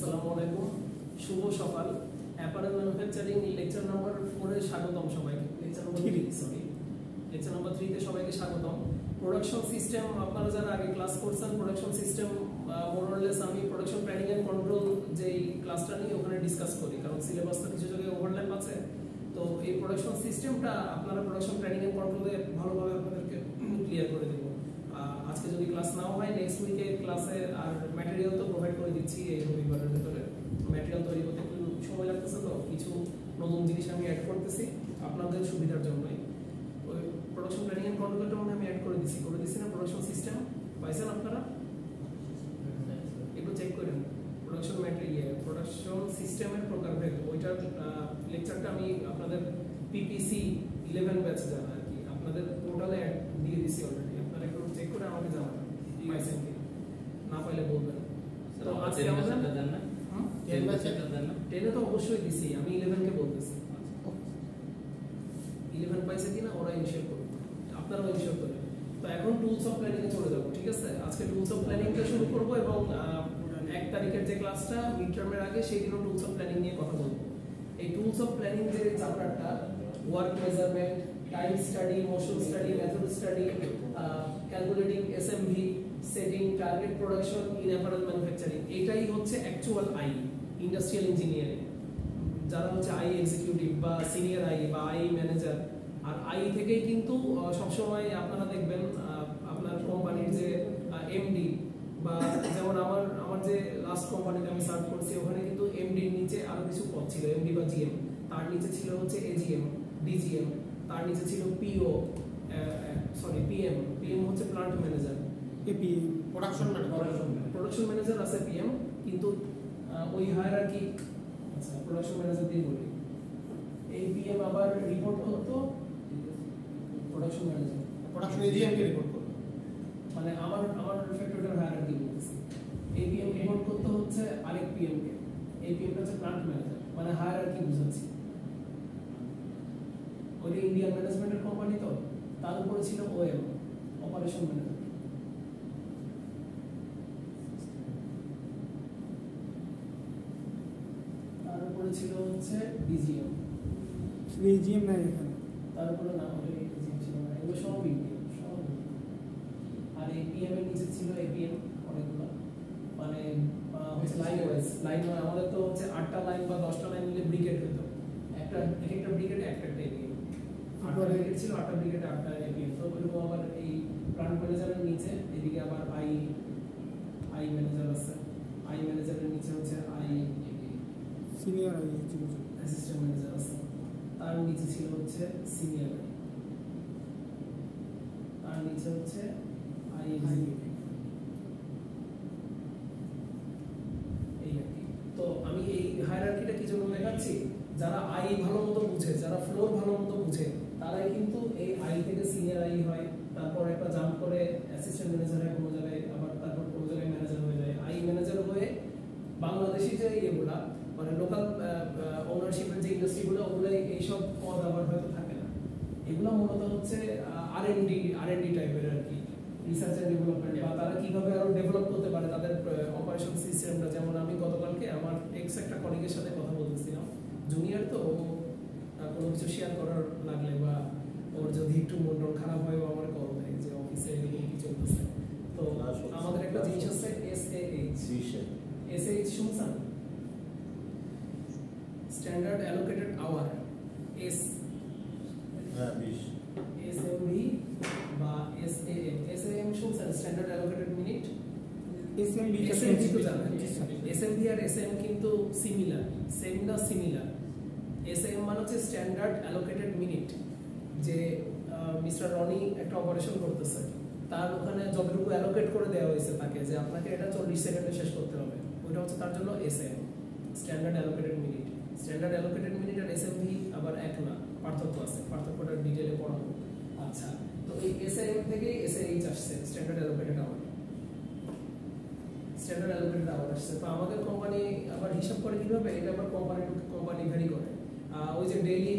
আসসালামু আলাইকুম, শুভ সকাল। অ্যাপারেল ম্যানুফ্যাকচারিং লেকচার নাম্বার 4 এ স্বাগতম সবাইকে। লেকচার নাম্বার 3 তে সবাইকে স্বাগতম। প্রোডাকশন সিস্টেম, আপনারা যারা আগে ক্লাস করছেন প্রোডাকশন সিস্টেম মোরলেস আমি প্রোডাকশন প্ল্যানিং এন্ড কন্ট্রোল যেই ক্লাসটা নিয়ে ওখানে ডিসকাস করি, কারণ সিলেবাসটা কিছু জায়গায় ওভারল্যাপ আছে। তো এই প্রোডাকশন সিস্টেমটা আপনারা প্রোডাকশন প্ল্যানিং এন্ড কন্ট্রোলে ভালোভাবে আপনাদেরকে ক্লিয়ার করে দেব। আজকে যদি ক্লাস নাও হয় নেক্সট উইকে ক্লাসে আর ম্যাটেরিয়াল তো প্রোভাইড করে দিচ্ছি এই রবিবারের ভিতরে। ম্যাটেরিয়াল তৈরি করতে একটু সময় লাগতেছে, তো কিছু নতুন জিনিস আমি অ্যাড করতেছি আপনাদের সুবিধার জন্যই। ওই প্রোডাকশন প্ল্যানিং এন্ড কন্ট্রোলটা আমি অ্যাড করে দিছি না? প্রোডাকশন সিস্টেম পাইছেন আপনারা? একটু চেক করেন। প্রোডাকশন প্রোডাকশন সিস্টেমের প্রকারভেদ, ওইটার লেকচারটা আমি আপনাদের পিপিসি 11 ব্যাচ যারা আর কি আপনাদের পোর্টালে দিয়ে দিছি অলরেডি। আপনারা একটু চেক করে আমাকে জানাবেন পাইছেন কি না, পাইলে বলবেন। তো আজকে আমাদের 10 তো অবশ্যই দিছি, আমি 11 কে বলতেছি। 11 পাইছে কিনা ওরা ইনশিওর করবে, আপনারাও ইনশিওর করেন। তো এখন টুলস অফ প্ল্যানিং এ চলে যাব, ঠিক আছে? আজকে টুলস অফ প্ল্যানিংটা শুরু করব এবং 1 তারিখের যে ক্লাসটা মিড টার্মের আগে সেই দিনও টুলস অফ প্ল্যানিং নিয়ে কথা বলবো। এই টুলস অফ প্ল্যানিং যে চ্যাপ্টারটা, work measurement, time study, motion study, method study, calculating SMV, setting target production in apparel manufacturing, এটাই হচ্ছে অ্যাকচুয়াল আই ইন্ডাস্ট্রিয়াল ইঞ্জিনিয়ারিং। যারা হচ্ছে আই এক্সিকিউটিভ বা সিনিয়র আই বা আই ম্যানেজার, আর আই থেকেই কিন্তু সবসময় আপনারা দেখবেন আপনার কোম্পানির যে এমডি বা যেমন আমার যে লাস্ট কোম্পানিতে আমি সার্ভ করছি ওখানে কিন্তু এমডির নিচে আরো কিছু পদ ছিল, এমডি বা জিএম, তার নিচে ছিল হচ্ছে এজিএম, ডিজিএম, তার নিচে ছিল পিও, পিএম হচ্ছে plant manager, APM production manager আছে পিএম, কিন্তু ওই হায়ারার্কি প্রোডাকশন ম্যানেজার দিয়ে বলি। এই পিএম আবার রিপোর্ট করতো প্রোডাকশন ম্যানেজার, প্রোডাকশন এজিএম কে রিপোর্ট করবে, মানে আমার ফ্যাক্টরিটার হায়ারার্কি বলতেছি। এই পিএম রিপোর্ট করতে হচ্ছে আরেক পিএম কে, এই পিএমটা হচ্ছে প্লান্ট ম্যানেজার, মানে হায়ারার্কি বুঝাচ্ছি। ওই ইন্ডিয়ান ম্যানেজমেন্টের কোম্পানি, তো তার উপরে ছিল ওএম, অপারেশন ম্যানেজার। তার উপরে ছিল হচ্ছে ডিজিএম, এজিএম নাই এখানে, তার উপরে নাম হলো ডিজিএম ছিল না, এগুলো সব ইন্ডিয়ান সব। আর এই পিএম এর নিচে ছিল এপিএম অনেকগুলো, মানে হচ্ছে লাইন ওয়াইজ আমাদের তো হচ্ছে 8টা লাইন বা 10টা লাইন মিলে ব্রিগেড হতো, একটা ব্রিগেডে একটা এপিএম, 8টা ব্রিগেড ছিল, 8টা ব্রিগেডে 8টা এপিএম। তো ওইরকম আবার এই প্লান্ট ম্যানেজারের নিচে এদিকে আবার আই ম্যানেজার আছে, আই ম্যানেজারের নিচে হচ্ছে I senior I assistant manager আছে, তার নিচে ছিল হচ্ছে সিনিয়র, তার নিচে হচ্ছে আই এক্সিকিউটিভ। এই আর কি। তো আমি এই হায়ারার্কিটা কি জন্য দেখাচ্ছি, যারা আই ভালো মতো বুঝে, যারা ফ্লোর ভালো মতো বুঝে, তারাই কিন্তু এই আই থেকে সিনিয়র আই হয়, তারপর একটা জাম্প করে অ্যাসিস্ট্যান্ট ম্যানেজার হয় কোনো জায়গায়, আবার তারপর কোনো জায়গায় ম্যানেজার হয়ে যায়। আই ম্যানেজার হয়ে বাংলাদেশি যে ইয়েগুলা মানে লোকাল ওনারশিপের যে ইন্ডাস্ট্রিগুলো, ওগুলো এইসব পদ আবার হয়তো থাকে না। এগুলো মূলত হচ্ছে আর&ডি টাইপের আর কি, রিসার্চ এন্ড ডেভেলপমেন্ট, বা তারা কিভাবে আরো ডেভেলপ করতে পারে তাদের অপারেশন সিস্টেমটা। যেমন আমি গতকালকে আমার এক্স একটা কলিগের সাথে কথা বলতেছিলাম, জুনিয়র, তো কোনো কিছু শেয়ার করার লাগলে বা ওর যদি একটু মন খারাপ হয় ও আমার কল দেয় যে অফিসে এরকম কি চলতেছে। তো আমাদের একটা জিনিস আছে এসএইচ শুনছেন, স্ট্যান্ডার্ড অ্যালোকেটেড আওয়ার, এসএমভি বা এসএএম শুনছেন, স্ট্যান্ডার্ড অ্যালোকেটেড মিনিট। এসএমভি তো জানেন, এসএমভি আর এসএএম কিন্তু সিমিলার, সেম না সিমিলার। এসএএম মানে হচ্ছে স্ট্যান্ডার্ড অ্যালোকেটেড মিনিট, যে মিস্টার রনি একটা অপারেশন করতেছে, তার ওখানে যতটুকু অ্যালোকেট করে দেওয়া হয়েছে তাকে, যে আপনাকে এটা 40 সেকেন্ডে শেষ করতে হবে, ওইটা হচ্ছে তার জন্য SAM, standard allocated minute. Standard allocated minute আর এসএমভি আবার এক না, পার্থক্য আছে, পার্থক্যটা ডিটেইলে পড়াবো। আচ্ছা, তো এই এসএএম থেকে এসএইচ আসছে, standard allocated hour, standard allocated hour আসছে। তো আমাদের কোম্পানি আবার হিসাব করে কিভাবে, এটা আবার কোম্পানি টু কোম্পানি ভ্যারি করে। ওই যে ডেইলি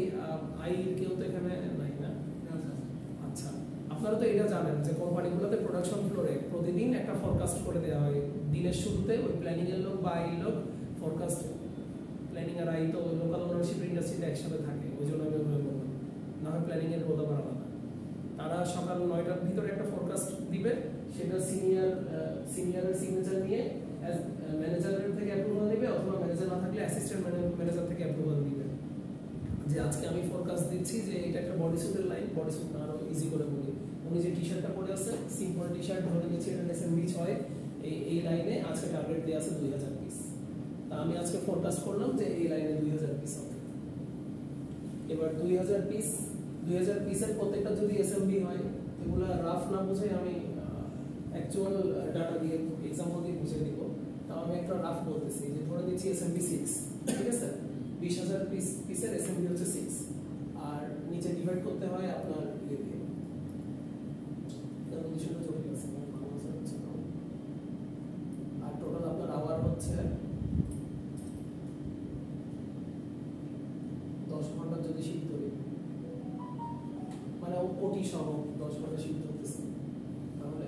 আই কেউ তো এখানে নাই না? আচ্ছা, আপনারা তো এটা জানেন যে কোম্পানিগুলোতে প্রোডাকশন ফ্লোরে প্রতিদিন একটা ফরকাস্ট করে দেওয়া হয়, দিনের শুরুতে ওই প্ল্যানিং এর লোক বা আই লোক ফরকাস্ট প্ল্যানিং আর আই তো লোকাল ওনারশিপ ইন্ডাস্ট্রিতে একসাথে থাকে, ওই জন্য আমি ওভাবে বললাম। না হয় প্ল্যানিং এর হতে পারে না। তারা সকাল 9টার ভিতরে একটা ফরকাস্ট দিবে, সেটা সিনিয়রের সিগনেচার নিয়ে ম্যানেজারের থেকে অ্যাপ্রুভাল নেবে, অথবা ম্যানেজার না থাকলে অ্যাসিস্ট্যান্ট ম্যানেজার থেকে অ্যাপ্রুভাল দিবে যে আজকে আমি ফরকাস্ট দিচ্ছি যে এটা একটা বডি স্যুটের লাইন। বডি স্যুট না আরো ইজি করে বলি, উনি যে টি শার্টটা পরে আছে সিম্পল টি শার্ট ধরে নিচ্ছি, এটা এসএমবি 6 এই লাইনে আজকে টার্গেট দেওয়া আছে 2000 পিস। তা আমি আজকে ফরকাস্ট করলাম যে এই লাইনে 2000 পিস হবে। এবার 2000 পিসের প্রত্যেকটা যদি এসএমবি হয়, এগুলা রাফ না বুঝে আমি অ্যাকচুয়াল ডাটা দিয়ে এক্সাম্পল দিয়ে বুঝে দিব। তাও আমি একটা রাফ বলতেছি যে ধরে দিচ্ছি এসএমবি 6, ঠিক আছে? 20000 পিসের এসএমবি হচ্ছে 6, আর নিচে ডিভাইড করতে হয় আপনার ইয়ে দিয়ে। কন্ডিশনটা জটিল আছে, আর টোটাল আপনার আওয়ার হচ্ছে 10 ঘন্টা যদি শিফট করি, মানে ওটি সহ 10 ঘন্টা শিফট করতেছে, তাহলে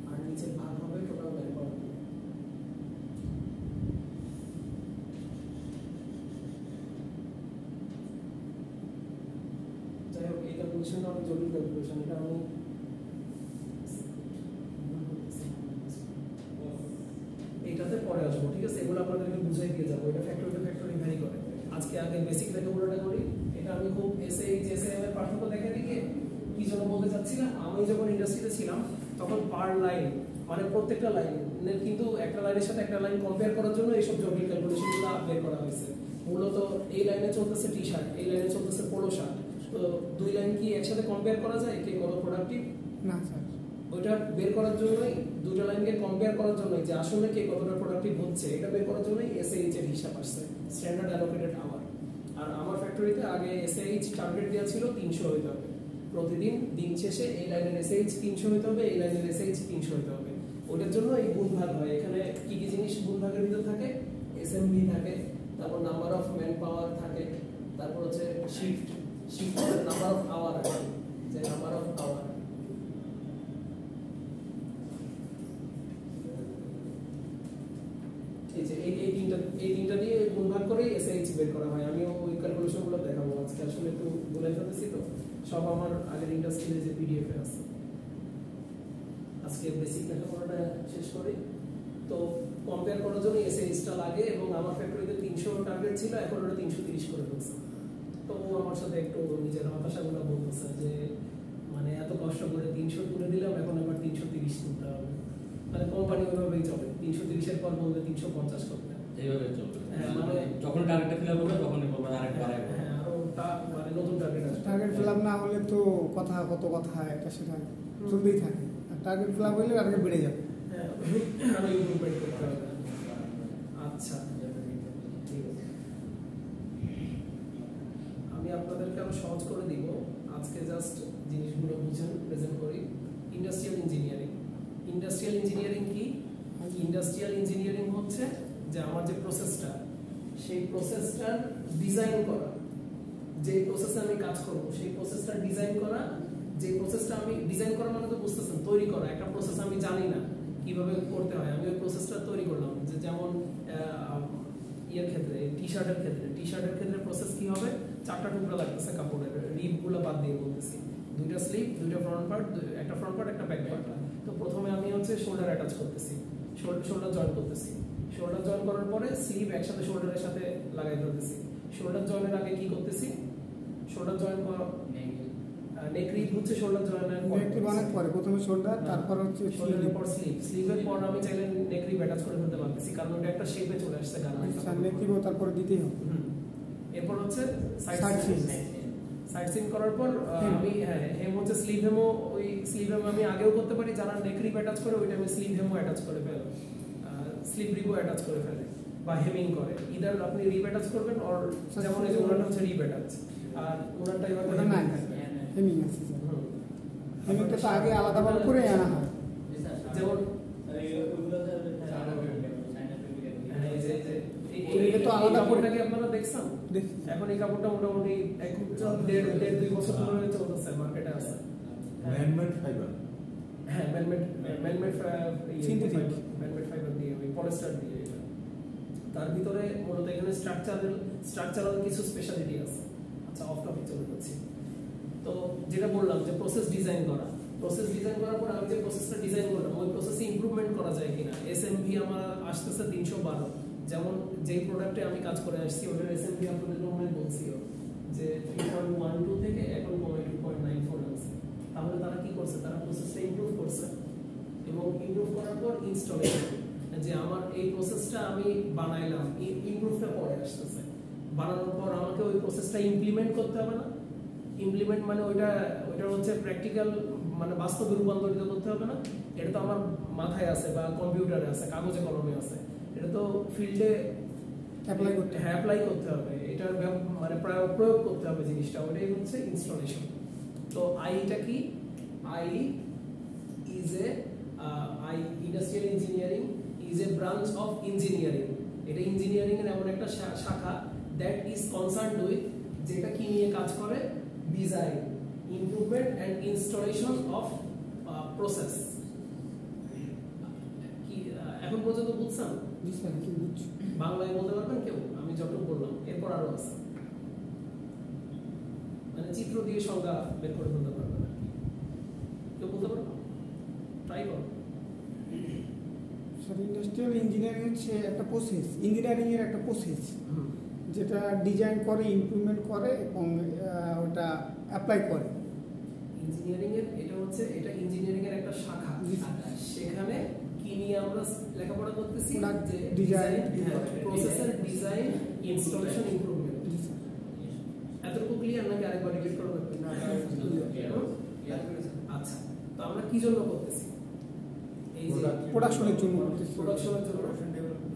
আর নিচে ভাগ হবে টোটাল ম্যানপাওয়ার। যাই হোক, এই ক্যালকুলেশনটা অনেক জটিল ক্যালকুলেশন, এটা আমি এইটাতে পরে আসবো, ঠিক আছে? এগুলো আপনাদেরকে বুঝাই দিয়ে যাবো, এটা ফ্যাক্টরি ভ্যারি করে। আজকে আগে বেসিক থেকে পুরোটা করি। এটা আমি খুব এসএএম এর পার্থক্য দেখা দিয়ে কি জন্য বলতে চাচ্ছিলাম, আমি যখন ইন্ডাস্ট্রিতে ছিলাম তখন পার লাইন মানে প্রত্যেকটা লাইন কিন্তু একটা লাইনের সাথে একটা লাইন কম্পেয়ার করার জন্য এইসব জটিল ক্যালকুলেশনগুলো বের করা হয়েছে। মূলত এই লাইনে চলতেছে টি শার্ট, এই লাইনে চলতেছে পোলো শার্ট, তো দুই লাইন কি একসাথে কম্পেয়ার করা যায় কে কত প্রোডাক্টিভ? না স্যার, ওইটা বের করার জন্যই, দুটো লাইনকে কম্পেয়ার করার জন্যই যে আসলে কে কতটা প্রোডাক্টিভ হচ্ছে, এটা বের করার জন্যই এসএইচ এর হিসাব আসছে, স্ট্যান্ডার্ড অ্যালোকেটেড আওয়ার। আর আমার ফ্যাক্টরিতে আগে এসএইচ টার্গেট দেওয়া ছিল 300 হইতে হবে প্রতিদিন, দিন শেষে এই লাইনের এসএইচ 300 হইতে হবে, এই লাইনের এসএইচ 300 হইতে হবে। ওটার জন্য এই গুণভাগ হয়। এখানে কি কি জিনিস গুণভাগের ভিতর থাকে? এসএমবি থাকে, তারপর নাম্বার অফ ম্যান পাওয়ার থাকে, তারপর হচ্ছে শিফট নাম্বার অফ আওয়ার আছে, যে নাম্বার অফ আওয়ার। এই তিনটা দিয়ে গুণভাগ করে এসএইচ বের করা হয়। আমি ওই ক্যালকুলেশনগুলো দেখাবো আজকে, আসলে একটু বলে ফেলতেছি তো, সব আমার আগের ইন্ডাস্ট্রিতে যে পিডিএফ এ আছে। আজকে বেসিক লেখাপড়াটা শেষ করি। তো কম্পেয়ার করার জন্য এসএইচটা লাগে, এবং আমার ফ্যাক্টরিতে 300 টার্গেট ছিল, এখন ওটা 330 করে ফেলছে। তো ও আমার সাথে একটু নিজের হতাশাগুলো বলতেছে যে মানে এত কষ্ট করে 300 তুলে দিলাম, এখন আবার 330 তুলতে হবে। মানে কোম্পানি ওইভাবেই চলে, 330 এর পর বলবে 350 করতে, এইভাবে চলবে। হ্যাঁ, মানে যখন টার্গেটটা ফিল আপ হবে তখনই বলবে আরেকটা বাড়াবে। হ্যাঁ, আরো মানে নতুন টার্গেট আসবে। টার্গেট ফিল আপ না হলে তো কত কথা এটা সেটা চলতেই থাকে, আর টার্গেট ফিল আপ হলে টার্গেট বেড়ে যাবে। হ্যাঁ, আরো ইমপ্রুভমেন্ট করতে হবে। আচ্ছা, ঠিক আছে, আমি আপনাদেরকে আরো সহজ করে দিব আজকে। জাস্ট জিনিসগুলো বুঝেন, প্রেজেন্ট করি। ইন্ডাস্ট্রিয়াল ইঞ্জিনিয়ারিং কি? ইন্ডাস্ট্রিয়াল ইঞ্জিনিয়ারিং হচ্ছে যে আমার যে প্রসেসটা, সেই প্রসেসটার ডিজাইন করা, যে প্রসেসে আমি কাজ করব সেই প্রসেসটা ডিজাইন করা। যে প্রসেসটা আমি ডিজাইন করা মানে তো বুঝতেছেন, তৈরি করা। একটা প্রসেস আমি জানি না কিভাবে করতে হয়, আমি ওই প্রসেসটা তৈরি করলাম। যে যেমন ইয়ের ক্ষেত্রে, টি শার্টের ক্ষেত্রে প্রসেস কি হবে? 4টা টুকরা লাগতেছে কাপড়ের, রিবগুলো বাদ দিয়ে বলতেছি। 2টা স্লিভ, 2টা ফ্রন্ট পার্ট, একটা ফ্রন্ট পার্ট, একটা ব্যাক পার্ট। তো প্রথমে আমি হচ্ছে শোল্ডার অ্যাটাচ করতেছি, শোল্ডার জয়েন করতেছি। শোল্ডার জয়েন করার পরে স্লিভ একসাথে শোল্ডারের সাথে লাগাই ফেলতেছি। শোল্ডার জয়েনের আগে কি করতেছি? শোল্ডার জয়েন করা, নেক রিব হচ্ছে শোল্ডার জয়েনের পরে প্রথমে শোল্ডার, তারপর হচ্ছে শোল্ডারের পর স্লিভ, স্লিভের পর আমি চাইলে নেক রিব অ্যাটাচ করে ফেলতে পারতেছি, কারণ ওটা একটা শেপে চলে আসছে গার্মেন্টস। নেক রিব তারপর দিতেই হবে। এরপর হচ্ছে সাইড সিন করার পর আমি হেম হচ্ছে স্লিভ হেমও, ওই স্লিভ হেম আমি আগেও করতে পারি। যারা নেক রিব অ্যাটাচ করে ওইটা আমি স্লিভ হেমও অ্যাটাচ করে ফেলে, স্লিভ রিবও অ্যাটাচ করে ফেলে, বা হেমিং করে। ইদার আপনি রিব অ্যাটাচ করবেন, আর যেমন এই যে ওনারটা হচ্ছে রিব অ্যাটাচ, আর ওনারটা এবার হেমিং আছে। হেমিংটা তো আগে আলাদাভাবে করে আনা হয়। যেমন কাপড়টা কি আপনারা দেখছেন? এখন এই কাপড়টা মোটামুটি 1.5-2 বছর ধরে চলতেছে, মার্কেটে আছে। ম্যানমেড ফাইবার, হ্যাঁ ম্যানমেড Synthetic. ফাইবার দিয়ে ওই পলিস্টার দিয়ে এটা। তার ভিতরে মূলত এখানে স্ট্রাকচারাল কিছু স্পেশালিটি আছে। আচ্ছা অফ টপিক চলে যাচ্ছি। তো যেটা বললাম যে প্রসেস ডিজাইন করার পর আমি যে প্রসেসটা ডিজাইন করলাম ওই প্রসেসে ইমপ্রুভমেন্ট করা যায় কিনা। এসএমভি আমার আসতেছে 312, যেমন যেই প্রোডাক্টে আমি কাজ করে আসছি ওটার এসএমভি আপনাদের মনে বলছিও যে 3.12 থেকে এখন কমে 2.94 আছে। তাহলে তারা কি করছে, তারা প্রসেসটা ইমপ্রুভ করছে এবং ইমপ্রুভ করার পর ইনস্টলেশন, যে আমার এই প্রসেসটা আমি বানাইলাম, ইমপ্রুভটা পরে আসতেছে। বানানোর পর আমাকে ওই প্রসেসটা ইমপ্লিমেন্ট করতে হবে না। ইমপ্লিমেন্ট মানে ওইটা হচ্ছে প্র্যাকটিক্যাল, মানে বাস্তবে রূপান্তরিত করতে হবে না। এটা তো আমার মাথায় আছে বা কম্পিউটারে আছে, কাগজে কলমে আছে। এটা তো ফিল্ডে অ্যাপ্লাই করতে হবে, এটার মানে প্রয়োগ করতে হবে জিনিসটা। ওটাই হচ্ছে ইনস্টলেশন। তো আইটা কি? I is a industrial engineering is a branch of engineering. এটা ইঞ্জিনিয়ারিং এর এমন একটা শাখা দ্যাট ইজ কনসার্নড উইথ, যেটা কি নিয়ে কাজ করে? Design, improvement and installation of process. কি এখন পর্যন্ত বুঝছেন? জি স্যার, কি বুঝছি। বাংলায় বলতে পারবেন কেউ? আমি যতটুকু বললাম এরপর আরো আছে, মানে চিত্র দিয়ে সংজ্ঞা বের করে বলতে পারবেন আর কি। কেউ বলতে পারবেন? ট্রাই করো। স্যার ইন্ডাস্ট্রিয়াল ইঞ্জিনিয়ারিং হচ্ছে একটা প্রসেস, ইঞ্জিনিয়ারিং এর একটা প্রসেস যেটা ডিজাইন করে, ইমপ্লিমেন্ট করে এবং ওটা অ্যাপ্লাই করে। ইঞ্জিনিয়ারিং এর এটা ইঞ্জিনিয়ারিং এর একটা শাখা। সেখানে কি নিয়ে আমরা লেখাপড়া করতেছি? যে ডিজাইন, প্রসেসের ডিজাইন, ইনস্টলেশন, ইমপ্রুভমেন্ট। এতটুকু ক্লিয়ার নাকি আরেকবার রিপিট করব? আচ্ছা, তো আমরা কি জন্য করতেছি? এই যে প্রোডাকশনের জন্য করতেছি। প্রোডাকশনের জন্য।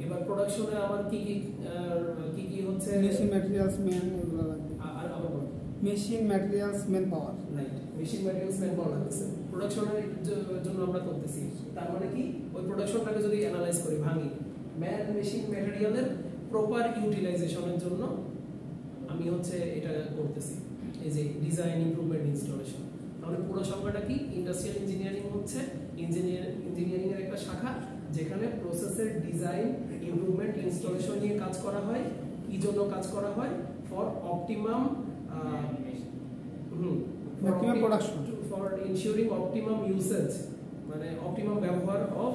এবার প্রোডাকশনে আমার কি কি হচ্ছে? মেশিন ম্যাটেরিয়ালস, ম্যান, এগুলো লাগবে। আর আবার বলো। Machine materials, man power. Right, machine materials, man power লাগছে প্রোডাকশনের জন্য আমরা করতেছি। তার মানে কি? ওই প্রোডাকশনটাকে যদি অ্যানালাইজ করি, ভাঙি, ম্যান মেশিন ম্যাটেরিয়ালের প্রপার ইউটিলাইজেশনের জন্য আমি হচ্ছে এটা করতেছি, এই যে ডিজাইন, ইমপ্রুভমেন্ট, ইনস্টলেশন। তাহলে পুরো সংখ্যাটা কি? ইন্ডাস্ট্রিয়াল ইঞ্জিনিয়ারিং হচ্ছে ইঞ্জিনিয়ারিং এর একটা শাখা যেখানে প্রসেসের ডিজাইন, ইমপ্রুভমেন্ট, ইনস্টলেশন নিয়ে কাজ করা হয়। কি জন্য কাজ করা হয়? For optimum production, for ensuring optimum usage, মানে অপটিমাম ব্যবহার অফ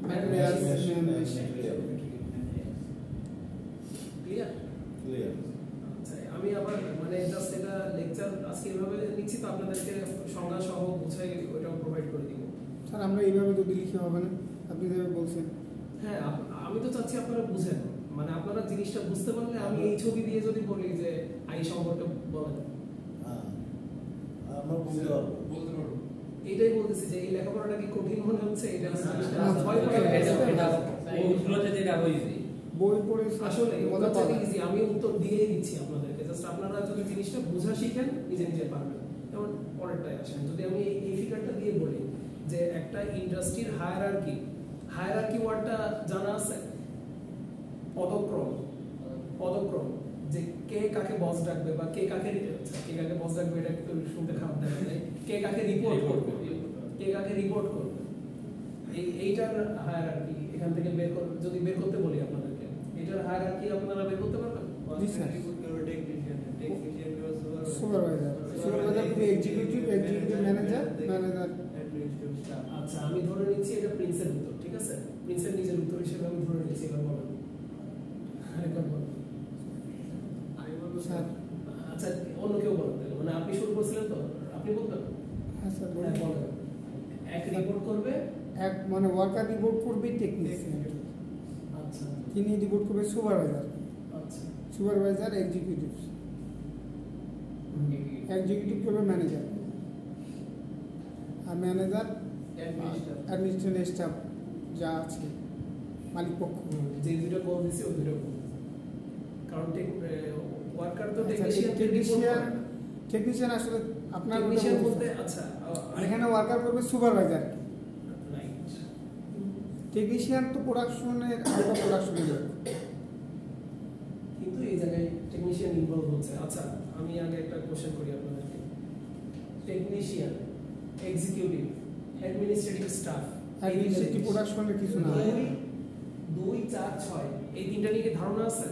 ম্যাটেরিয়ালস। ক্লিয়ার? আচ্ছা, আমি আবার মানে জাস্ট এটা লেকচার আজকে এভাবে নিচ্ছি, তো আপনাদেরকে সংজ্ঞা সহ বুঝাই ওইটাও প্রোভাইড করে দিব। স্যার আমরা এইভাবে যদি লিখে হবে না, আপনি যেভাবে বলছেন। হ্যাঁ, আমি তো চাচ্ছি আপনারা বুঝেন, মানে আপনারা জিনিসটা বুঝতে পারলে আমি এই ছবি দিয়ে যদি বলি যে আই সম্পর্কে বলেন, আমরা বলতে পারবো। এইটাই বলতেছি যে এই লেখাপড়াটা কি কঠিন মনে হচ্ছে? এটা বই পড়ে আসলে মজা পাওয়া ইজি। আমি উত্তর দিয়েই দিচ্ছি আপনাদেরকে, জাস্ট আপনারা যদি জিনিসটা বোঝা শিখেন নিজে নিজে পারবেন। যেমন পরেরটাই আসেন, যদি আমি এই ফিগারটা দিয়ে বলি যে একটা ইন্ডাস্ট্রির হায়ারার্কি ওয়ার্ডটা জানা আছে? পদক্রম, যে কে কাকে বস ডাকবে বা কে কাকে বস ডাকবে, এটা একটু শুনতে খারাপ দেখা যায়। কে কাকে রিপোর্ট করবে, এইটার হায়ারার্কি এখান থেকে যদি বের করতে বলি আপনাদেরকে, এটার হায়ারার্কি আপনারা বের করতে পারবেন? জি sir. Supervisor to executive manager. আচ্ছা, আমি ধরে নিচ্ছি এটা প্রিন্সের উত্তর, ঠিক আছে? প্রিন্সের নিজের উত্তর হিসেবে আমি ধরে নিচ্ছি। এবার বলেন, আরেকবার বলেন। স্যার আচ্ছা, অন্য কেউ বলেন, মানে আপনি শুরু করছিলেন তো, আপনি বলবেন? হ্যাঁ স্যার বলেন। এক রিপোর্ট করবে, এক মানে ওয়ার্কার রিপোর্ট করবে টেকনিশিয়ান। আচ্ছা তিনি রিপোর্ট করবে সুপারভাইজার। আচ্ছা, সুপারভাইজার এক্সিকিউটিভ করবে ম্যানেজার, আর ম্যানেজার অ্যাডমিনিস্ট্রেটিভ স্টাফ যা আছে মালিক পক্ষ। যে দুটো কল দিছে ওই দুটো, কারণ ওয়ার্কার তো টেকনিশিয়ান আসলে আপনার টেকনিশিয়ান বলতে। আচ্ছা, এখানে ওয়ার্কার করবে সুপারভাইজার। রাইট, টেকনিশিয়ান তো প্রোডাকশনের আলাদা প্রোডাকশনে যাবে, কিন্তু এই জায়গায় টেকনিশিয়ান ইনভলভ হচ্ছে। আচ্ছা, আমি আগে একটা কোশ্চেন করি আপনাদেরকে। Technician, executive, administrative staff, administrative প্রোডাকশনের কিছু না। 2 4 6 এই তিনটা নিয়ে কি ধারণা আছে?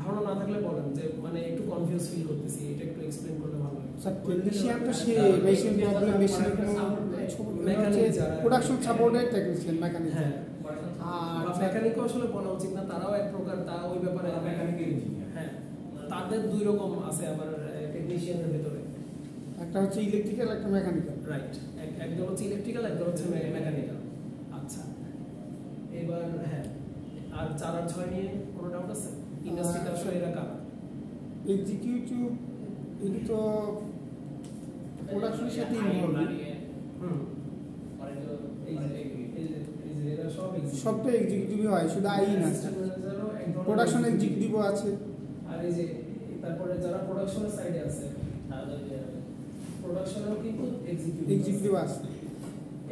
ধারণা না থাকলে বলেন, যে মানে একটু কনফিউজ ফিল করতেছি, এটা একটু এক্সপ্লেইন করলে ভালো হয়। স্যার টেকনিশিয়ান তো সে মেশিন প্রবলেম, মেশিনের কোনো প্রোডাকশন সাপোর্টের টেকনিশিয়ান, মেকানিক। হ্যাঁ, আর মেকানিকও আসলে বলা উচিত না, তারাও এক প্রকার, তারা ওই ব্যাপারে মেকানিক্যাল ইঞ্জিনিয়ার। হ্যাঁ, তাদের দুই রকম আছে আবার টেকনিশিয়ানের ভিতরে, একটা হচ্ছে ইলেকট্রিক্যাল, একটা মেকানিক্যাল। রাইট, একজন হচ্ছে ইলেকট্রিক্যাল, একজন হচ্ছে মেকানিক্যাল। আচ্ছা, এবার হ্যাঁ, আর 4 আর 6 নিয়ে কোনো ডাউট আছে? ইন্ডাস্ট্রিতে আসলে এরা কারা? এক্সিকিউটিভ এগুলো তো প্রোডাকশনের সাথে ইনভলভ। এরা সবটা এক্সিকিউটিভই হয়, শুধু আইই না, প্রোডাকশন এক্সিকিউটিভও আছে। আর এই যে তারপরে যারা প্রোডাকশনের সাইডে আছে, প্রোডাকশনেও কিন্তু এক্সিকিউটিভ আছে,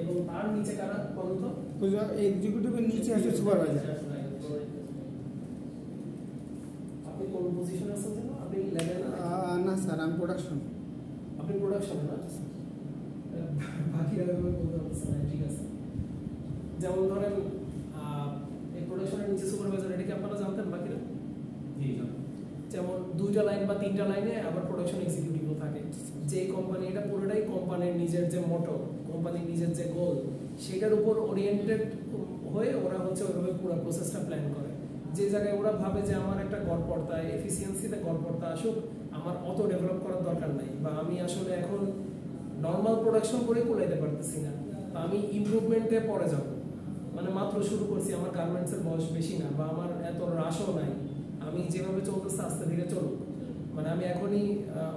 এবং তার নিচে কারা বলতো? এক্সিকিউটিভের নিচে আছে সুপারভাইজার। আপনি কোন পজিশনে আছেন জানো? আপনি ল্যাবে না? না স্যার, আমি প্রোডাকশন। আপনি প্রোডাকশনে না? বাকিরা বলতে পারতেছে না, ঠিক আছে। যেমন ধরেন এই প্রোডাকশনের নিচে সুপারভাইজার, এটা কি আপনারা জানতেন বাকিরা? জি, যেমন 2টা লাইন বা 3টা লাইনে আবার প্রোডাকশন এক্সিকিউটিভও থাকে। যে কোম্পানি, এটা পুরোটাই কোম্পানির নিজের যে মোটো, কোম্পানির নিজের যে গোল, সেটার উপর ওরিয়েন্টেড হয়ে ওরা হচ্ছে ওইভাবে পুরো প্রসেসটা প্ল্যান করে। যে জায়গায় ওরা ভাবে যে আমার একটা গড়পড়তা, এফিসিয়েন্সিতে গড়পড়তা আসুক, আমার অত ডেভেলপ করার দরকার নাই, বা আমি আসলে এখন নর্মাল প্রোডাকশন করে কুলাইতে পারতেছি না, তা আমি ইমপ্রুভমেন্টে পরে যাব। মানে মাত্র শুরু করছি, আমার গার্মেন্টসের বয়স বেশি না, বা আমার এত হ্রাসও নাই, আমি যেভাবে চলতেছে আস্তে ধীরে চলুক, মানে আমি এখনই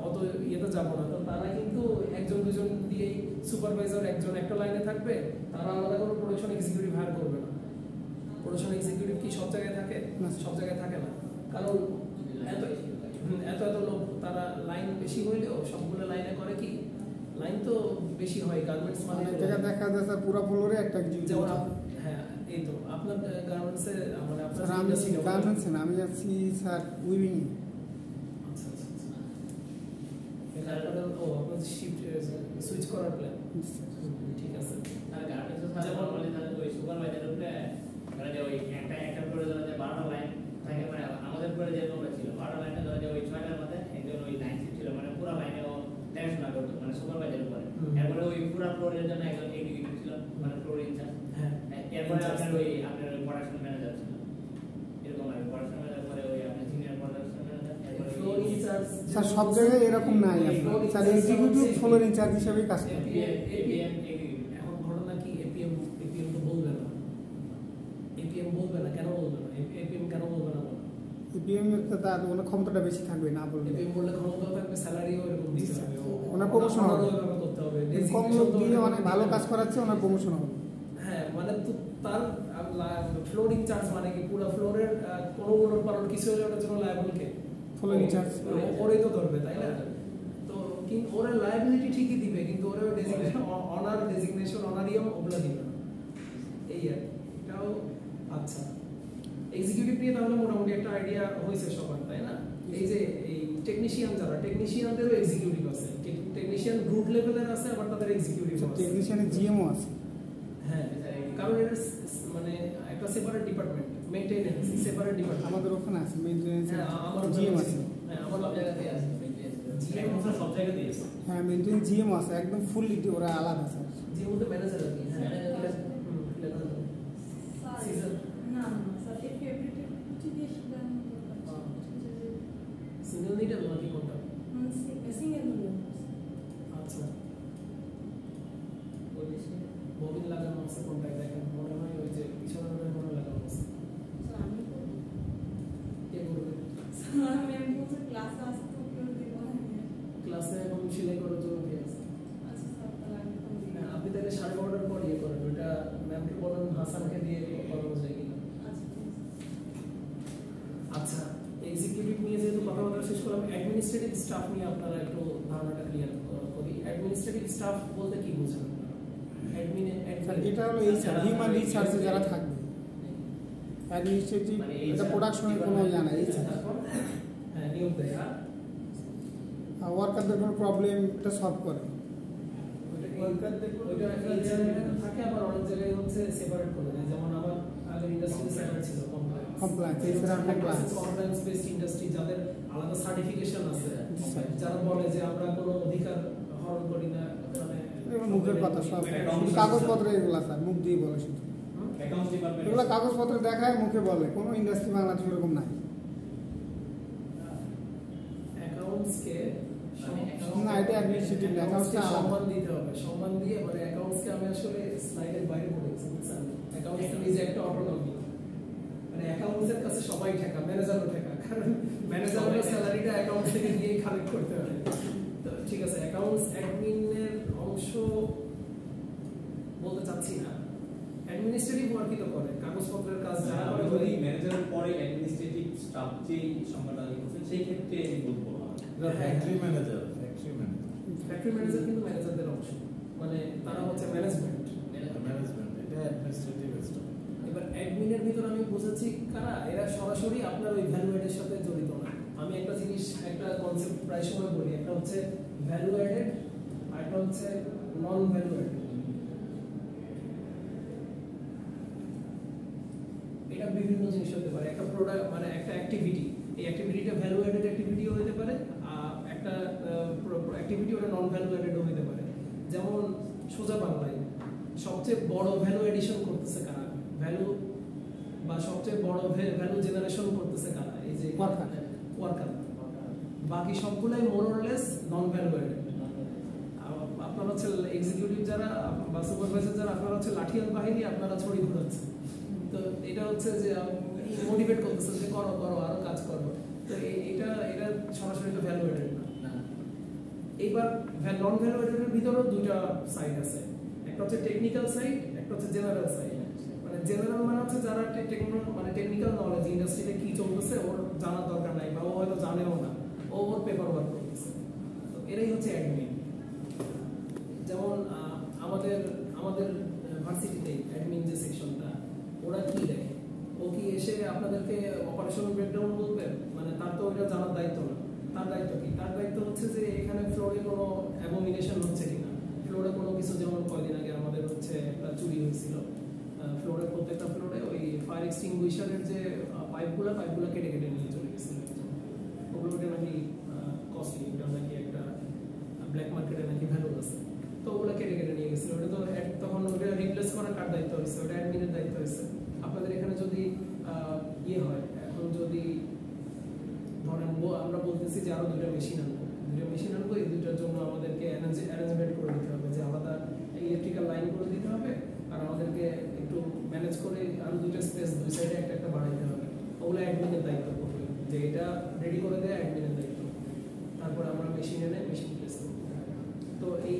অত ইয়েতে যাবো না। তো তারা কিন্তু 1-2 দিয়েই সুপারভাইজার একজন একটা লাইনে থাকবে, তারা আলাদা কোনো প্রোডাকশন এক্সিকিউটিভ হায়ার করবে না। প্রোডাকশন এক্সিকিউটিভ কি সব জায়গায় থাকে? সব জায়গায় থাকে না, কারণ এত লোক, তারা লাইন বেশি হইলেও সবগুলো লাইনে করে কি, লাইন তো বেশি হয় গার্মেন্টস মানে দেখা যায় স্যার পুরো ফ্লোরে একটা যেমন। হ্যাঁ, এই তো আপনার গার্মেন্টসে, মানে আপনার গার্মেন্টসে না, আমি যাচ্ছি স্যার উইভিং। আচ্ছা, তারপরে আপনার শিফট সুইচ করার প্ল্যান, ঠিক আছে। আর গার্মেন্টসে যেমন বলে তাহলে ওই সুপারভাইজার উপরে ধরে যে ওই একটা করে ধরে যে 12টা লাইন থাকে, মানে আমাদের উপরে যে তোমরা ছিল 12টা লাইনে ধরে যে ওই 6টার মধ্যে একজন ওই লাইন শিফট ছিল, মানে পুরো লাইনে ও দেখাশোনা করতো, মানে সুপারভাইজার উপরে। এরপরে ওই পুরো ফ্লোরের জন্য একজন এক্সিকিউটিভ ছিল, মানে ফ্লোর ইনচার্জ। হ্যাঁ, এরপরে আপনার ওই প্রোডাকশন ম্যানেজার ছিল, এরকম আর প্রোডাকশন ম্যানেজার পরে ওই আপনার সিনিয়র প্রোডাকশন ম্যানেজার, এরপরে ফ্লোর ইনচার্জ। স্যার সব জায়গায় এরকম নাই, স্যার এক্সিকিউটিভ ফ্লোর ইনচার্জ হিসেবেই কাজ করে। এখন ঘটনা কি, এপিএম তো বলবে না, এপিএম বলবে না, কেন বলবে না? এপিএম কেন বলবে না? এপিএম এর তো তার ওনার ক্ষমতাটা বেশি থাকবে, না বলবে। এপিএম বললে ক্ষমতা থাকবে, স্যালারিও এরকম দিতে হবে, ওনার প্রমোশন হবে, করতে হবে, কম লোক দিয়ে অনেক ভালো কাজ করাচ্ছে, ওনার প্রমোশন হবে। হ্যাঁ, মানে তার ফ্লোর ইনচার্জ মানে কি পুরো ফ্লোরের কোনো পালন কিছু হলে ওটার জন্য লায়াবল কে? ফ্লোর ইনচার্জ ওরাই তো ধরবে, তাই না? তো কিন্তু ওরা লায়াবিলিটি ঠিকই দিবে, কিন্তু ওরা ডেজিগনেশন, অনার ডেজিগনেশন, অনারিয়াম ওগুলো দিবে না, এই আর এটাও। আচ্ছা, এক্সিকিউটিভ নিয়ে তাহলে মোটামুটি একটা আইডিয়া হয়েছে সবার, তাই না? এই যে এই টেকনিশিয়ান, যারা টেকনিশিয়ানদেরও এক্সিকিউটিভ আছে, টেকনিশিয়ান রুট লেভেলের আছে, আবার তাদের এক্সিকিউটিভ আছে, টেকনিশিয়ানের জিএমও আছে। হ্যাঁ, কারণ এটা মানে একটা separate department, maintenance separate department. আমাদের ওখানে আছে মেইনটেনেন্স, হ্যাঁ, আমার জিএম আছে। হ্যাঁ, আমার সব জায়গাতেই আছে জিএম, সব জায়গাতেই আছে। হ্যাঁ, মেইনটেনেন্স জিএম আছে, একদম ফুললি ওরা আলাদা স্যার। জিএম তো ম্যানেজার আর কি। হ্যাঁ, সিঙ্গেল নিডল নাকি কোনটা? আচ্ছা, ববিন লাগানো আছে কোনটায় দেখেন, মনে হয় ওই যে পিছনের মনে লাগানো আছে। কে করবে ক্লাসে? এখন সেলাই করার জন্য কে আছে? আপনি তাহলে 12:30টার পর ইয়ে করেন, ওইটা ম্যামকে বলেন হাসানকে দিয়ে করানো যায় কিনা। আচ্ছা, এক্সিকিউটিভ নিয়ে যেহেতু কথাবার্তা শেষ করলাম, অ্যাডমিনিস্ট্রেটিভ স্টাফ নিয়ে আপনারা একটু ধারণাটা ক্লিয়ার করি। অ্যাডমিনিস্ট্রেটিভ স্টাফ বলতে কি বোঝেন? এটা হলো এই স্যার হিউম্যান রিসোর্সে যারা থাকবে, অ্যাডমিনিস্ট্রেটিভ, এটা প্রোডাকশনের কোনো জানা এই স্যার। হ্যাঁ, নিয়োগ দেয়, ওয়ার্কারদের কোনো প্রবলেম এটা সলভ করে। ওইটা এই জায়গায় থাকে, আবার অনেক জায়গায় হচ্ছে সেপারেট করে দেয়। যেমন আমার আগের ইন্ডাস্ট্রিতে সেপারেট ছিল কমপ্লায়েন্স বেসড ইন্ডাস্ট্রি, যাদের আলাদা সার্টিফিকেশন আছে, যারা বলে যে আমরা কোনো অধিকার হরণ করি না, মানে মুখের কথা সব কাগজপত্র এগুলা স্যার মুখ দিয়ে বলে শুধু এগুলো কাগজপত্র দেখায় মুখে বলে, কোনো ইন্ডাস্ট্রি বাংলাদেশ এরকম নাই। অ্যাকাউন্টসকে না এটা অ্যাডমিনিস্ট্রেটিভ অ্যাকাউন্টসকে সম্মান দিতে হবে, সম্মান দিয়ে মানে অ্যাকাউন্টসকে আমি আসলে স্লাইডের বাইরে বলেছি, বুঝছেন? অ্যাকাউন্টস নিজে একটা অটোনমি, মানে অ্যাকাউন্টসের কাছে সবাই ঠেকা, ম্যানেজারও ঠেকা, কারণ ম্যানেজারের স্যালারিটা অ্যাকাউন্টস থেকে দিয়ে কালেক্ট করতে হবে। তো ঠিক আছে, অ্যাকাউন্টস অ্যাডমিনের অংশ বলতে চাচ্ছি না, অ্যাডমিনিস্ট্রেটিভ ওয়ার্কই তো করে, কাগজপত্রের কাজ যারা করে। যদি ম্যানেজারের পরে অ্যাডমিনিস্ট্রেটিভ স্টাফ যেই সংখ্যাটা করছেন সেই ক্ষেত্রে আমি বলবো ফ্যাক্টরি ম্যানেজার কিন্তু ম্যানেজারদের অংশ, মানে তারা হচ্ছে ম্যানেজমেন্ট, এটা অ্যাডমিনিস্ট্রেটিভ স্টাফ। এবার অ্যাডমিনের ভিতর আমি বুঝেছি কারা, এরা সরাসরি আপনার ওই ভ্যালু অ্যাডের সাথে জড়িত না। আমি একটা জিনিস, একটা কনসেপ্ট প্রায় সময় বলি, একটা হচ্ছে ভ্যালু অ্যাডেড আর একটা হচ্ছে নন ভ্যালু অ্যাডেড। এটা বিভিন্ন জিনিস হতে পারে, একটা প্রোডাক্ট মানে একটা অ্যাক্টিভিটি, এই অ্যাক্টিভিটিটা ভ্যালু অ্যাডেড অ্যাক্টিভিটিও হতে পারে, আর একটা অ্যাক্টিভিটি ওটা নন ভ্যালু অ্যাডেডও হতে পারে। যেমন সোজা বাংলায় সবচেয়ে বড় ভ্যালু এডিশন করতেছে কারা, ভ্যালু বা সবচেয়ে বড় ভ্যালু জেনারেশন করতেছে কারা, এই যে ওয়ার্কার। বাকি সবগুলাই more or less non value added. আপনারা হচ্ছে এক্সিকিউটিভ যারা বা সুপারভাইজার যারা, আপনারা হচ্ছে লাঠিয়াল বাহিনী, আপনারা ছড়ি ঘুরাচ্ছেন। তো এটা হচ্ছে যে মোটিভেট করতেছে যে করো করো আরো কাজ করো। তো এটা সরাসরি তো ভ্যালু অ্যাডেড না। এইবার নন ভ্যালু অ্যাডেডের ভিতরেও দুইটা সাইড আছে, একটা হচ্ছে টেকনিক্যাল সাইড, একটা হচ্ছে জেনারেল সাইড। মানে জেনারেল মানে হচ্ছে যারা টেকনিক্যাল নলেজ, ইন্ডাস্ট্রিতে কি চলতেছে ওর জানার দরকার নাই, বা ও হয়তো জানেও না, ও ওর পেপার ওয়ার্ক করতেছে। তো এরাই হচ্ছে অ্যাডমিন। যেমন আমাদের ভার্সিটিতে অ্যাডমিন যে সেকশনটা, ওরা কি দেখে, ও কি এসে আপনাদেরকে অপারেশনাল ব্রেকডাউন বলবে, মানে তার তো ওইটা জানার দায়িত্ব না। তার দায়িত্ব কি? তার দায়িত্ব হচ্ছে যে এখানে ফ্লোরে কোনো অ্যাবোমিনেশন হচ্ছে কিনা, ফ্লোরে কোনো কিছু, যেমন কয়দিন আগে আমাদের হচ্ছে একটা চুরি হয়েছিল ফ্লোরে, প্রত্যেকটা ফ্লোরে ওই ফায়ার এক্সটিংগুইশারের যে পাইপগুলো কেটে কেটে নিয়ে চলে গেছিল। ওগুলোকে নাকি কস্টলি, ওটা নাকি একটা ব্ল্যাক মার্কেটে নাকি ভ্যালু আছে, তো ওগুলো কেটে কেটে নিয়ে গেছিল। ওটা তো তখন ওটা রিপ্লেস করার কার দায়িত্ব হয়েছে? ওটা অ্যাডমিনের দায়িত্ব হয়েছে। আপনাদের এখানে যদি ইয়ে হয়, এখন যদি ধরেন আমরা বলতেছি যে আরো দুইটা মেশিন আনবো, এই দুইটার জন্য আমাদেরকে অ্যারেঞ্জমেন্ট করে দিতে হবে, যে আলাদা ইলেকট্রিক্যাল লাইন করে দিতে হবে, আর আমাদেরকে একটু ম্যানেজ করে আরো দুইটা স্পেস দুই সাইডে একটা বাড়াইতে হবে। ওগুলো অ্যাডমিনের দায়িত্ব করবে, যে এটা রেডি করে দেয় অ্যাডমিনের দায়িত্ব। তারপরে আমরা মেশিন এনে মেশিন প্লেস করবো। তো এই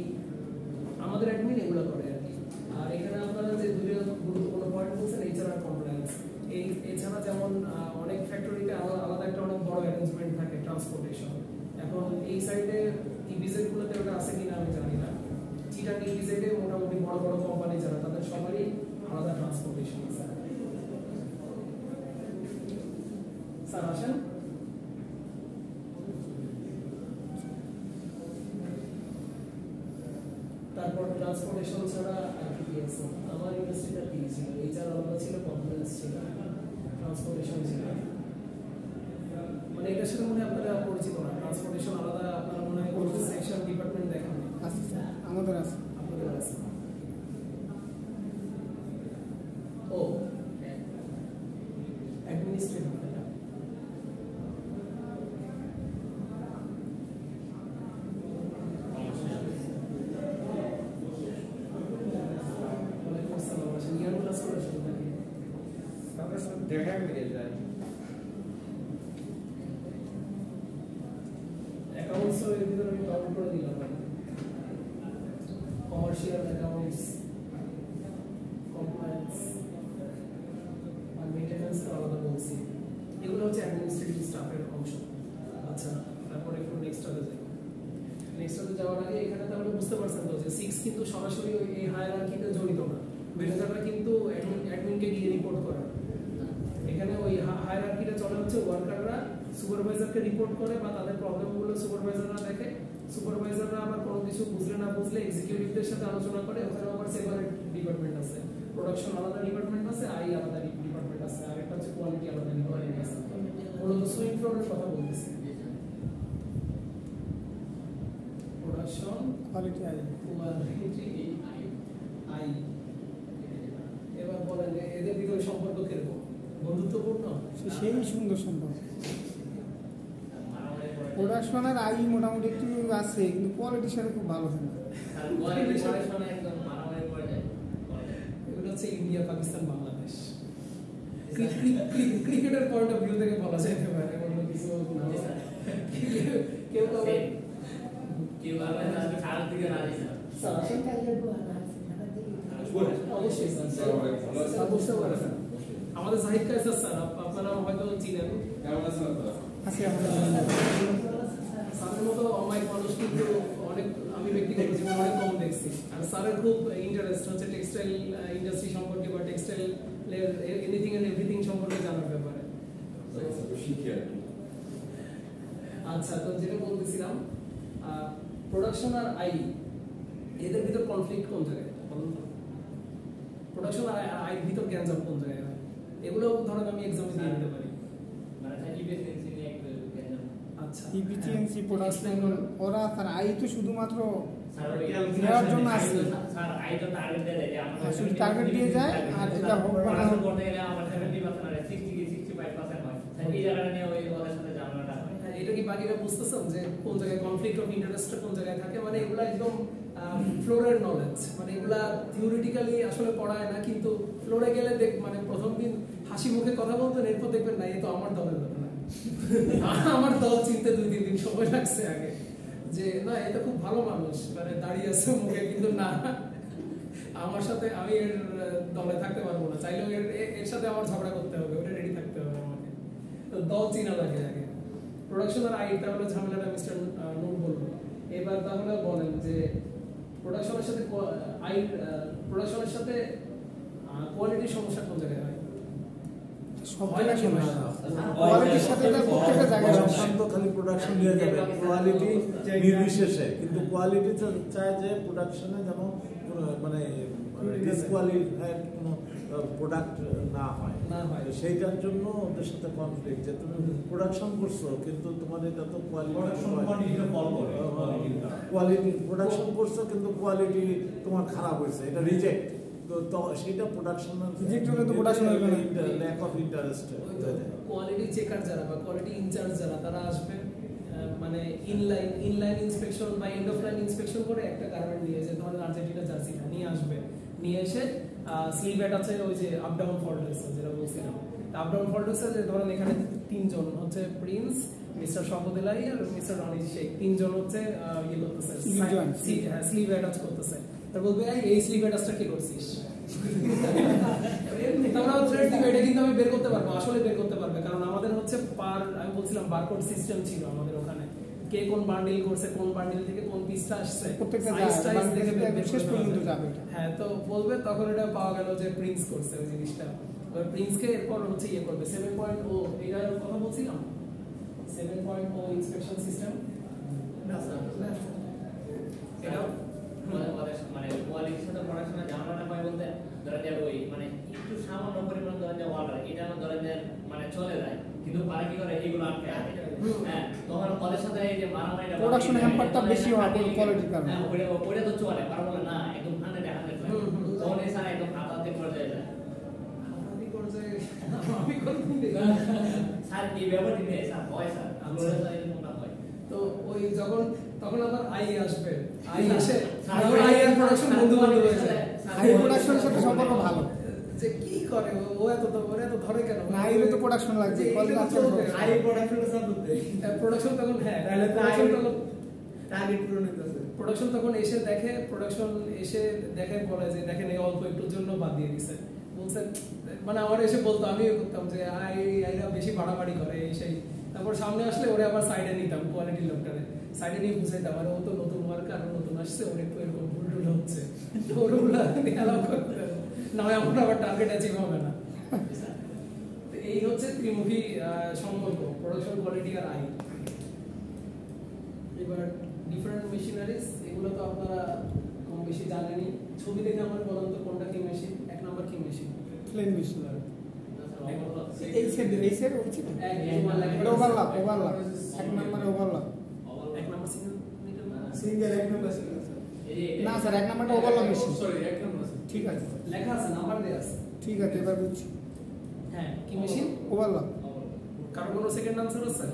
আমাদের অ্যাডমিন এগুলো করে আর কি। আর এখানে আপনারা যে দুটো গুরুত্বপূর্ণ পয়েন্ট বলছেন, এইচআর আর কমপ্লায়েন্স, এছাড়া যেমন অনেক ফ্যাক্টরিতে আলাদা একটা অনেক বড় অ্যারেঞ্জমেন্ট থাকে ট্রান্সপোর্টেশন। এখন এই সাইডে ইপিজেড গুলোতে ওটা আছে কিনা আমি জানি না। চিটাং ইপিজেডে মোটামুটি বড় বড় কোম্পানি যারা, তাদের সবারই আলাদা ট্রান্সপোর্টেশন আছে। স্যার আসেন। তারপর ট্রান্সপোর্টেশন ছাড়া আর কি আছে? আমার ইন্ডাস্ট্রিটা কি ছিল? এইচআর আলাদা ছিল, কমপ্লেন্স ছিল, ট্রান্সপোর্টেশন ছিল। মানে এটার সাথে মনে হয় আপনারা পরিচিত না। ট্রান্সপোর্টেশন আলাদা, আপনারা মনে হয় কোনো সেকশন ডিপার্টমেন্ট দেখেন? আছে স্যার, আমাদের আছে। আপনাদের আছে? ও অ্যাডমিনিস্ট্রেটিভ। দেখা মিলে যায়। অ্যাকাউন্টস এর ভিতরে আমি কাউন্ট করে দিলাম, কমার্শিয়াল অ্যাকাউন্টস, কমপ্লায়েন্স আর মেইনটেনেন্স আলাদা বলছি। এগুলো হচ্ছে অ্যাডমিনিস্ট্রেটিভ স্টাফের অংশ। আচ্ছা, তারপরে একটু নেক্সটটাতে যাই। নেক্সটটাতে যাওয়ার আগে এখানে তাহলে বুঝতে পারছেন তো যে 6 কিন্তু সরাসরি এই হায়ারার্কিতে জড়িত না। ম্যানেজাররা কিন্তু অ্যাডমিনকে গিয়ে রিপোর্ট করে। এখানে ওই হায়ারার্কিটা চলে হচ্ছে ওয়ার্কাররা সুপারভাইজারকে রিপোর্ট করে, বা তাদের প্রবলেমগুলো সুপারভাইজাররা দেখে, সুপারভাইজাররা আবার কোনো কিছু বুঝলে না বুঝলে এক্সিকিউটিভদের সাথে আলোচনা করে, ওখানে আবার সেপারেট ডিপার্টমেন্ট আছে, প্রোডাকশন আলাদা ডিপার্টমেন্ট আছে, আই আলাদা ডিপার্টমেন্ট আছে, আর একটা হচ্ছে কোয়ালিটি আলাদা ডিপার্টমেন্ট আছে। মূলত সুইং ফ্লোরের কথা বলতেছি। Production quality I. এবার বলেন এদের ভিতরে সম্পর্ক কিরকম? বন্ধুত্বপূর্ণ? সেই সুন্দর সম্পর্ক। প্রোডাকশনের আই মোটামুটি একটু আছে, কিন্তু কোয়ালিটির সাথে খুব ভালো হয় না। এগুলো হচ্ছে ইন্ডিয়া, পাকিস্তান, বাংলাদেশ। ক্রিকেটের পয়েন্ট অফ ভিউ থেকে বলা যেতে পারে, অন্য কিছু না। কেউ অবশ্যই স্যার বুঝতে পারছেন। আমাদের জাহিদ কায়সার স্যার, আপনারা হয়তো চিনেন। স্যারের মতো অমায়িক মানুষ কিন্তু অনেক, আমি ব্যক্তিগত জীবনে অনেক কম দেখছি। আর স্যারের খুব ইন্টারেস্ট হচ্ছে টেক্সটাইল ইন্ডাস্ট্রি সম্পর্কে বা টেক্সটাইল এনিথিং এন্ড এভরিথিং সম্পর্কে জানার ব্যাপারে। আচ্ছা, তো যেটা বলতেছিলাম, প্রোডাকশন আর আই এদের ভিতর কনফ্লিক্ট কোন জায়গায় বলুন তো? প্রোডাকশন আর আই ভিতর গ্যাঞ্জাম কোন জায়গায় হয়? এগুলো ধরেন আমি এক্সামে দিয়ে দিতে পারি। আচ্ছা, ইফিসিয়েন্সি প্রোডাকশন ওরা তার আই তো শুধুমাত্র দেওয়ার জন্য আসে। স্যার আই তো টার্গেট দিয়ে দেয় যে আমরা শুধু টার্গেট দিয়ে যায়, আর এটা হোক বা না হোক করতে গেলে আমার 70% আর 60-65% হয়। স্যার এই জায়গাটা নিয়ে ওই ওদের সাথে ঝামেলাটা হয়। এটা কি বাকিরা বুঝতেছেন যে কোন জায়গায় কনফ্লিক্ট অফ ইন্টারেস্ট কোন জায়গায় থাকে? মানে এগুলা একদম ফ্লোরের নলেজ, মানে এগুলা থিওরিটিক্যালি আসলে পড়ায় না, কিন্তু ফ্লোরে গেলে দেখ, মানে প্রথম দিন হাসি মুখে কথা বলতেন, এরপর দেখবেন না, এ তো আমার দলের লোক না। আমার দল চিনতে 2-3 দিন সময় লাগছে আগে, যে না এটা খুব ভালো মানুষ, মানে দাঁড়িয়ে আছে মুখে, কিন্তু না আমার সাথে, আমি এর দলে থাকতে পারবো না, চাইলেও এর সাথে আমার ঝগড়া করতে হবে, ওটা রেডি থাকতে হবে আমাকে। তো দল চিনা লাগে আগে। প্রোডাকশন আর আই, তাহলে ঝামেলাটা মিস্টার নূর বলবো। এবার তাহলে বলেন যে প্রোডাকশনের সাথে প্রোডাকশনের সাথে কোয়ালিটির সমস্যা কোন জায়গায় হয়? সব জায়গায় সমস্যা। কোয়ালিটির সাথে এটা প্রত্যেকটা জায়গায় সমস্যা। তো খালি প্রোডাকশন দিয়ে যাবে, কোয়ালিটি নির্বিশেষে, কিন্তু কোয়ালিটি তো চায় যে প্রোডাকশনে যেন মানে ডিসকোয়ালিফাইড কোনো প্রোডাক্ট না হয়। সেইটার জন্য ওদের সাথে কনফ্লিক্ট, যে তুমি প্রোডাকশন করছো কিন্তু তোমার এটা তো কোয়ালিটি প্রোডাকশন করছো কিন্তু কোয়ালিটি তোমার খারাপ হয়েছে, এটা রিজেক্ট। তো সেটা প্রোডাকশনের রিজেক্ট হলে তো প্রোডাকশন হবে না, lack of interest. Quality checker যারা বা কোয়ালিটি ইনচার্জ যারা, তারা আসবে মানে ইনলাইন ইন্সপেকশন বা এন্ড অফ লাইন ইন্সপেকশন করে একটা গার্মেন্ট নিয়ে, যে ধরেন আর্জেন্টিনা জার্সিটা নিয়ে আসবে, নিয়ে এসে স্লিভ অ্যাড আছে ওই যে আপ ডাউন ফল্টেক্স যেটা বলছিলাম, আপ ডাউন ফল্টেক্স যে ধরেন এখানে 3 জন হচ্ছে, প্রিন্স, মিস্টার শওকত-ই-ইলাহি আর মিস্টার রনিজ শেখ, 3 জন হচ্ছে ইয়ে করতেছে, স্লিভ অ্যাটাচ করতেছে। তার বলবে এই স্লিভ অ্যাটাচটা কি করছিস? আমরা থ্রেড দিবে, এটা কিন্তু আমি বের করতে পারবো, আসলে বের করতে পারবে, কারণ আমাদের হচ্ছে আমি বলছিলাম বারকোড সিস্টেম ছিল আমাদের ওখানে, কে কোন বান্ডিল করছে, কোন বান্ডিল থেকে কোন পিসটা আসছে, প্রত্যেকটা সাইজ দেখে শেষ পর্যন্ত যাবে। হ্যাঁ, তো বলবে, তখন এটা পাওয়া গেল যে প্রিন্স করছে ওই জিনিসটা। এবার প্রিন্সকে এরপর হচ্ছে ইয়ে করবে 7.0, এটার কথা বলছিলাম 7.0 ইন্সপেকশন সিস্টেম। এটা মানে কোয়ালিটির সাথে পড়াশোনা জানানো হয় বলতে ধরেন যে ওই মানে একটু সামান্য পরিমাণ ধরেন যে ওয়াটার, এটা ধরেন যে মানে চলে যায়, কিন্তু পারে কি করে এইগুলো আটকে রাখে। হ্যাঁ, তখন ওদের সাথে এই যে মারামারিটা প্রোডাকশন হ্যাম্পারটা বেশি হয় কোয়ালিটির কারণে। হ্যাঁ, ওটা তো চলে, আর বলে না একদম 100 তখন এই স্যার একদম হাতাহাতি করে যায়। হাতাহাতি করে যায়, আমি কোনদিন দেখি স্যার এই ব্যাপারটি নিয়ে স্যার হয়, স্যার আমরা এরকমটা হয়। তো ওই যখন তখন আবার আই আসবে, আই আসে, আই আর প্রোডাকশন বন্ধু বান্ধব হয়ে যায়। আই প্রোডাকশনের সাথে সম্পর্ক ভালো, যে কি করে ও এত ধরে কেন, না আইলে তো প্রোডাকশন লাগবে, আই প্রোডাকশনের সাথে প্রোডাকশন তখন, হ্যাঁ প্রোডাকশন তখন টার্গেট পূরণ হইতেছে। প্রোডাকশন তখন এসে দেখে বলে যে দেখেন এই অল্প একটুর জন্য বাদ দিয়ে দিছে, বলছে মানে আমার এসে বলতো, আমিও করতাম যে আইরা বেশি বাড়াবাড়ি করে এই সেই। তারপর সামনে আসলে ওরে আবার সাইডে নিতাম, কোয়ালিটির লোকটারে সাইডে নিয়ে বুঝাইতাম, আর ও তো নতুন ওয়ার্কার, নতুন আসছে, ওর একটু এরকম ভুল হচ্ছে, ওরগুলা অ্যালাউ করতে, না হয় আমরা আবার টার্গেট অ্যাচিভ হবে না। এই হচ্ছে ত্রিমুখী সম্পর্ক, প্রোডাকশন, কোয়ালিটি আর আই। এবার ডিফারেন্ট মেশিনারিজ, এগুলো তো আপনারা কম বেশি জানেনই। ছবি দেখে আমার বলেন তো কোনটা কি মেশিন, এক নাম্বার কি মেশিন? Plain machine. এই সেট হচ্ছে তো এটা ওভারল্যাপ এক নম্বরে ওভারল্যাপ এক নাম্বার সিঙ্গেল এক নম্বর না স্যার এক নম্বরটা ওভারল্যাপ মেশিন। সরি এক নম্বর ঠিক আছে লেখা আছে, নাম্বার দেওয়া আছে। ঠিক আছে এবার বুঝছি। হ্যাঁ, কি মেশিন? ওভারল্যাপ। কারো কোনো সেকেন্ড আনসার আছে?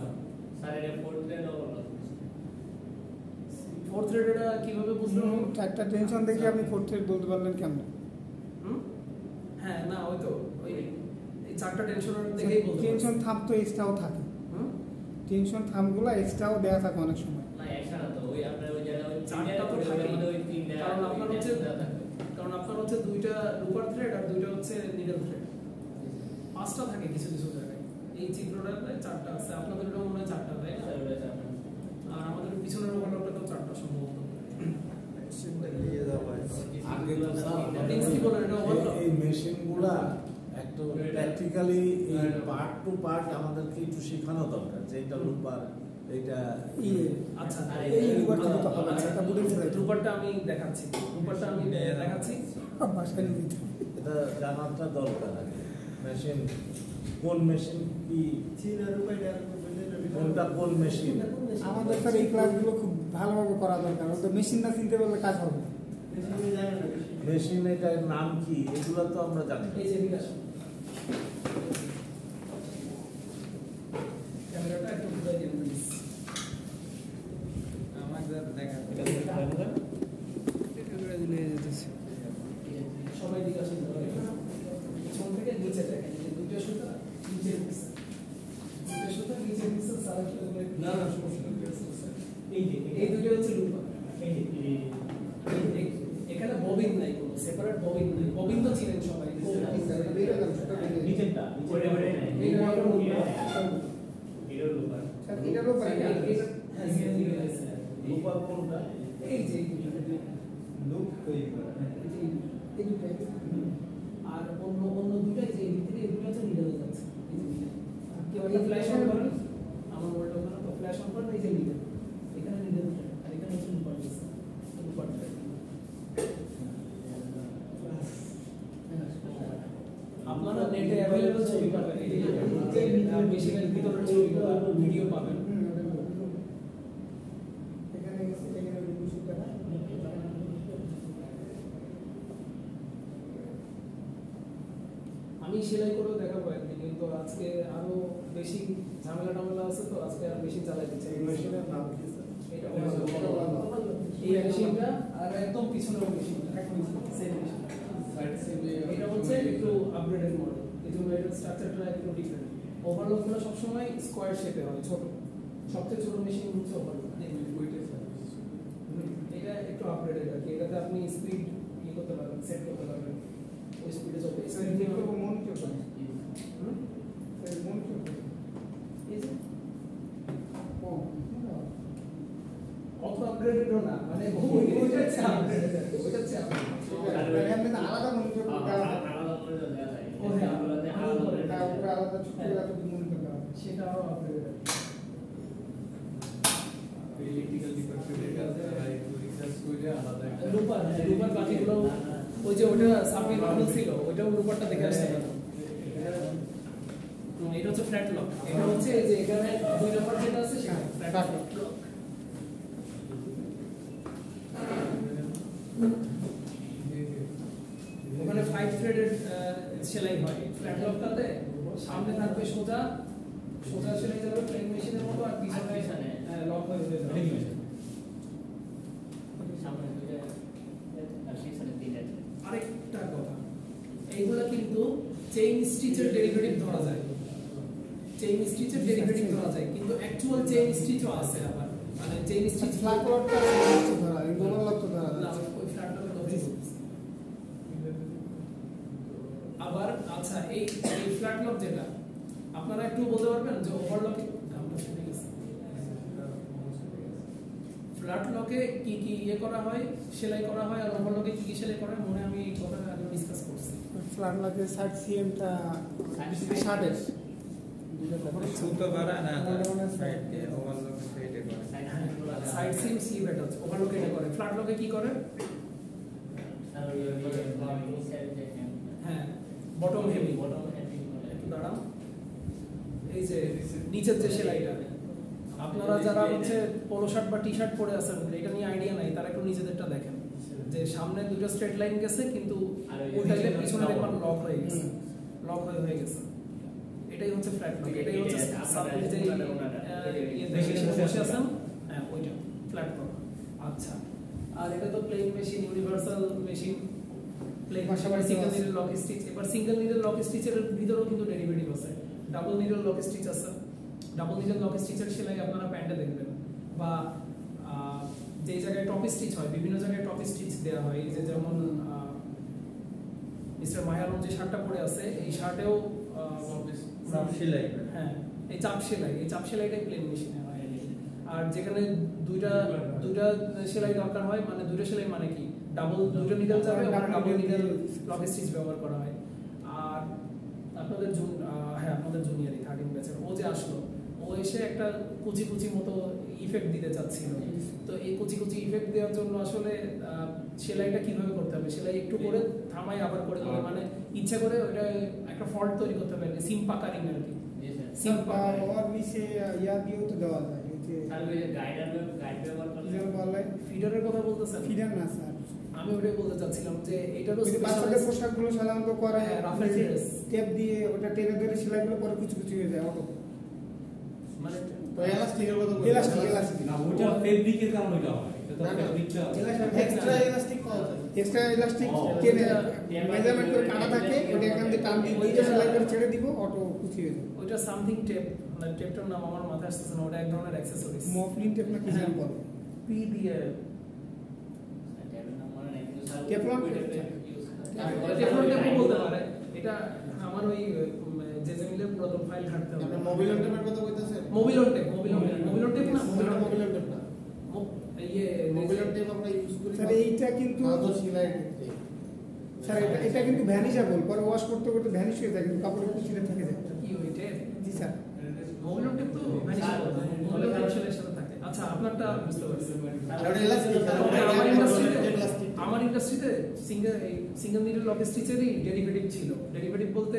স্যার এটা fourth grade overlap. Fourth red এটা কিভাবে বুঝলেন? একটা টেনশন দেখে আপনি ফোর্থ রেড বলতে পারলেন কেমন? হ্যাঁ, না ওই তো ওই এই চারটা টেনশনের দেখেই বলতে টেনশন থাম তো এক্সট্রাও থাকে। টেনশন থামগুলো এক্সট্রাও দেওয়া থাকে অনেক সময়। না একসাথে না তো ওই আপনার ওই জায়গায় ওই চারটা তো তিনটা থাকে। আমাদের ওই তিনটা কারণ আপনার হচ্ছে দুইটা লুপার থ্রেড আর দুইটা হচ্ছে নিডল থ্রেড। পাঁচটা থাকে কিছু কিছু জায়গায়। এই চিত্রটাতে চারটা আছে, আপনাদের এটা মনে হয় চারটা, তাই না? আর আমাদের পিছনের ওভারল্যাপটা তো চারটা সম্ভবত। আগে তো Things কি বলেন, এটা overlap? এই মেশিনগুলা একটু প্র্যাকটিক্যালি এই পার্ট টু পার্ট আমাদেরকে একটু শেখানো দরকার, যে এটা লুপার, এটা আচ্ছা, এই লুপারটা তো হবে না, এটা বুঝে ফেলে। লুপারটা আমি দেখাচ্ছি। দেখাচ্ছি। বাসায় নিয়ে যেতে। এটা জানাটা দরকার আগে। মেশিন কোন মেশিন কি, কোনটা কোন মেশিন। আমাদের স্যার এই ক্লাসগুলো খুব ভালোভাবে করা দরকার। তো মেশিন না চিনতে পারলে কাজ হবে না। মেশিন এটার নাম কি, এগুলো তো আমরা জানি না। এই যে বিকাশ ক্যামেরাটা একটু ঘুরে দিন প্লিজ। আমাদের দেখা সবাই বিকাশ পিছন থেকে নিচে দেখেন, এই যে দুইটা সুতা নিচে দিচ্ছে, দুইটা সুতা নিচে দিচ্ছে। সারা না না সমস্যা নেই। এই দুইটা হচ্ছে লুপার। এখানে ববিন নাই, কোনো সেপারেট ববিন নাই। ববিন তো চিনেন সবাই। নিচেরটা ওরে ওরে নাই এইটা একটা লুপার। এর লুপার এটারও পাই না। লুপার কোনটা? এই যে লুপ তৈরি এই দুটাই। আর অন্য দুইটা যে এই ভিতরে এই দুটো হচ্ছে নিডল যাচ্ছে। কেউ এই ফ্ল্যাশ অন করেন, আমার মোবাইলটা ওখানে তো ফ্ল্যাশ অন করেন, এই যে নিডল, এখানে নিডল আর এখানে হচ্ছে লুপার দিচ্ছে। লুপার আপনারা নেটে অ্যাভেলেবল ছবি পাবেন, এই যে মেশিনের ভিতরের ছবি ভিডিও পাবেন। এখানে দুশো টাকা। আমি সেলাই করেও দেখাবো একদিন, কিন্তু আজকে আরো বেশি ঝামেলা টামেলা আছে, তো আজকে আর বেশি চালাই দিচ্ছে। এই মেশিনের নাম কি স্যার? এটা এই মেশিনটা আর একদম পিছনের মেশিনটা সেম মেশিন। এটা হচ্ছে একটু আপগ্রেডেড মডেল, এই জন্য এটার স্ট্রাকচারটা একটু ডিফারেন্ট। ওভারলকগুলো সবসময় স্কোয়ার শেপে হয়, ছোট, সবচেয়ে ছোট মেশিন হচ্ছে ওভারলক। এটা একটু আপগ্রেডেড আর কি, এটাতে আপনি স্পিড করতে পারবেন, সেট করতে পারবেন, ওই স্পিডে চলবে। মন কেউ পায়। মন কেউ পায়। এই যে ও অত আপগ্রেডেডও না, মানে ওইটা হচ্ছে আপগ্রেডেড, ওইটা হচ্ছে আপগ্রেডেড। আলাদা মনিটর আলাদা করে দেওয়া যায় ও হ্যাঁ, ওগুলোতে আলাদা করে আলাদা ছোট আলাদা মনিটর দেওয়া হয়। সেটা আরো আপগ্রেডেড। ইলেকট্রিক্যাল ডিপার্টমেন্টের কাছে রিসার্চ করে আলাদা একটা লুপার বাকিগুলো ওই যে ওটা সাবমিট ছিল, ওইটাও লুপারটা দেখে আসতে পারো। এটা হচ্ছে ফ্ল্যাট লক, এটা হচ্ছে এই যে এখানে 2 নম্বর যেটা আছে সেটা ফ্ল্যাট লক। ওখানে 5 থ্রেডেড সেলাই হয়। ফ্ল্যাট লকটাতে সামনে থাকবে সোজা সেলাই যাবে প্লেন মেশিনের মতো, আর পিছনে লক হয়ে যাবে। সামনে দুইটা আর পিছনে তিনটা আছে। আরেকটা কথা, এইগুলা কিন্তু চেইন স্টিচের ডেরিভেটিভ ধরা যায়, চেইন স্টিচের ডেরিভেটিভ ধরা যায়, কিন্তু অ্যাকচুয়াল চেইন স্টিচও আছে আবার, মানে চেইন স্টিচ ফ্ল্যাট লকটা ধরা, এই গোলাপ লক তো ধরা না, যাচ্ছে। ওই ফ্ল্যাটটার কথা বলছি। আবার আচ্ছা, এই ফ্ল্যাট লক যেটা আপনারা একটু বলতে পারবেন যে ওভারলক ফ্ল্যাট লকে কি কি করা হয়, সেলাই করা হয়, আর ওভারলকে কি কি সেলাই করা হয়, মনে আমি এই কথাটা আগে ডিসকাস করছি। ফ্ল্যাট লকের 60 সিএমটা 60 সুতো করা না সাইডকে ওভারলক সাইডে করা। সাইড সিম স্লিভ অ্যাটাচ ওভারলক এটা করে ফ্ল্যাট লকে কি করে হ্যাঁ বটম হেভি একটু দাঁড়ান এই যে নিচের যে সেলাইটা আপনারা যারা হচ্ছে পোলো শার্ট বা টি শার্ট পরে আছেন এটা নিয়ে আইডিয়া নাই তারা একটু নিজেদেরটা দেখেন যে সামনে দুটো স্ট্রেট লাইন গেছে কিন্তু উল্টাইলে পিছনে দেখবেন লক হয়ে গেছে লক হয়ে গেছে এটাই হচ্ছে ফ্ল্যাট লক এটাই হচ্ছে সাবমিট যে দেখে বসে আছেন হ্যাঁ ওইটা ফ্ল্যাট লক আচ্ছা আর এটা তো plain machine universal machine plain পাশাপাশি সিঙ্গেল নিডল লক স্টিচ এবার সিঙ্গেল নিডল লক স্টিচের ভিতরেও কিন্তু ডেরিভেটিভ আছে ডাবল নিডল লক স্টিচ আছে ডাবল নিডল লক স্টিচের সেলাই আপনারা প্যান্টে দেখবেন বা যে জায়গায় টপ স্টিচ হয় বিভিন্ন জায়গায় টপ স্টিচ দেওয়া হয় এই যে যেমন মিস্টার মায়ারুন যে শার্টটা পরে আছে এই শার্টেও চাপ সেলাই হ্যাঁ এই চাপ সেলাইটাই প্লেন মেশিনে হয় আর যেখানে দুইটা সেলাই দরকার হয় মানে দুইটা সেলাই মানে কি ডাবল দুটো নিডল যাবে ডাবল নিডল লক স্টিচ ব্যবহার করা হয় আর আপনাদের আপনাদের জুনিয়রই 13 ব্যাচের ও যে আসলো ও এসে একটা কুচি কুচি মতো ইফেক্ট দিতে চাচ্ছিল তো এই কুচি কুচি ইফেক্ট দেওয়ার জন্য আসলে সেলাইটা কিভাবে করতে হবে সেলাই একটু করে থামাই আবার করে দিলে মানে ইচ্ছা করে ওটা একটা ফল্ট তৈরি করতে হবে সিম পাকারিং আর কি সিম পাকারিং और নিচে ইয়া দিয়েও তো দেওয়া যায় আর ওই গাইড ব্যবহার করলে ফিডারের কথা বলতেছেন ফিডার না স্যার আমি ওটাই বলতে চাচ্ছিলাম যে এটারও বাচ্চাদের পোশাকগুলো সাধারণত করে হ্যাঁ, রাফেল ফিডার্স। টেপ দিয়ে ওটা টেনে ধরে সেলাইগুলো পরে কুচি কুচি হয়ে যায় অটো মানে তো এলাস্টিকের কথা বলছি এলাস্টিক না ওটা ফেব্রিকের কারণে ওটা হয় এটা তো ফেব্রিকটা এক্সট্রা এলাস্টিক পাওয়া যায় এক্সট্রা এলাস্টিক ও, টেনে এটা- মেজারমেন্ট করে কাটা থাকে ওটা এখান থেকে টান দিয়ে ওইটা সেলাই করে ছেড়ে দিব অটো কুচি হয়ে যাবে ওইটা সামথিং টেপ মানে টেপটার নাম আমার মাথায় আসতেছে না ওটা এক ধরনের অ্যাকসেসরিজ মফলিন টেপ না কি জানি বলে পি দিয়ে টেফলন টেফলন টেপও বলতে পারে এটা আমার ওই জেজেমিলের পুরাতন ফাইল ঘাটতে হবে আপনি মোবাইল টেপের কথা কইতাছেন মোবিলন টেপ না মোবাইল টেপ না ইয়ে মোবাইল টেপ আমরা ইউজ করি স্যার এইটা কিন্তু আদর সেলাই করতে স্যার এটা কিন্তু ভ্যানিশেবল পরে ওয়াশ করতে করতে ভ্যানিশ হয়ে যায় কিন্তু কাপড়ের কুচিটা থেকে যায় কি ওই টেপ জি স্যার মোবিলন টেপ তো মোবিলন টেপ সাথে থাকে আচ্ছা আপনারটা বুঝতে পারছি ওটা এলাস্টিক আমার ইন্ডাস্ট্রিতে সিঙ্গেল নিডল লক স্টিচেরই ডেরিভেটিভ ছিল ডেরিভেটিভ বলতে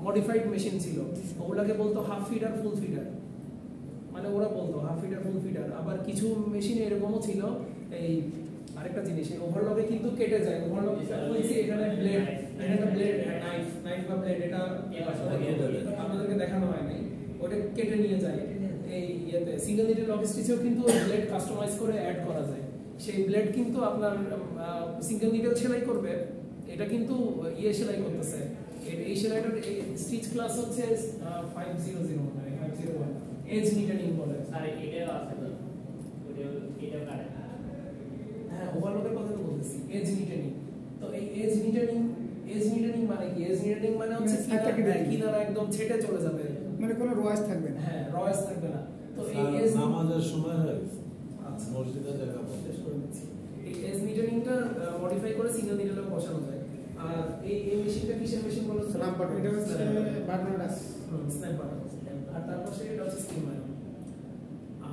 মডিফাইড মেশিন ছিল ওগুলাকে বলতো হাফ ফিডার ফুল ফিডার মানে ওরা বলতো হাফ ফিডার ফুল ফিডার আবার কিছু মেশিনে এরকমও ছিল এই আরেকটা জিনিস এই ওভারলকে কিন্তু কেটে যায় ওভারলক বলছি এখানে ব্লেড এখানে ব্লেড নাইফ বা ব্লেড এটা আপনাদেরকে দেখানো হয় নাই ওটা কেটে নিয়ে যায় এই ইয়েতে সিঙ্গেল নিডল লক স্টিচেও কিন্তু ব্লেড কাস্টমাইজ করে অ্যাড করা যায় সেই ব্লেড কিন্তু আপনার সিঙ্গেল নিডল সেলাই করবে এটা কিন্তু ইয়ে সেলাই করতেছে এই সেলাইটার স্টিচ ক্লাস হচ্ছে 500 মানে 501 এজ নিডলিং বলে আর এটাও আছে তো এটাও কাটে হ্যাঁ ওভারলকের কথা তো বলতেছি এজ নিডলিং তো এই এজ নিডলিং মানে কি এজ নিডলিং মানে হচ্ছে কিনারা একদম ছেটে চলে যাবে মানে কোনো রয়েস থাকবে না হ্যাঁ রয়েস থাকবে না তো এই এজ নামাজের সময় হয়ে গেছে আচ্ছা মসজিদে জায়গা পাবে শেষ করে দিচ্ছি এই এজ নিডলিংটা মডিফাই করে সিঙ্গেল নিডলে বসানো যায় আর এই মেশিনটা কিসের মেশিন বলো স্ন্যাপ বাটন এটা হচ্ছে বাটন ডাস স্ন্যাপ বাটন আর তারপর এটা হচ্ছে স্কিম আয়রন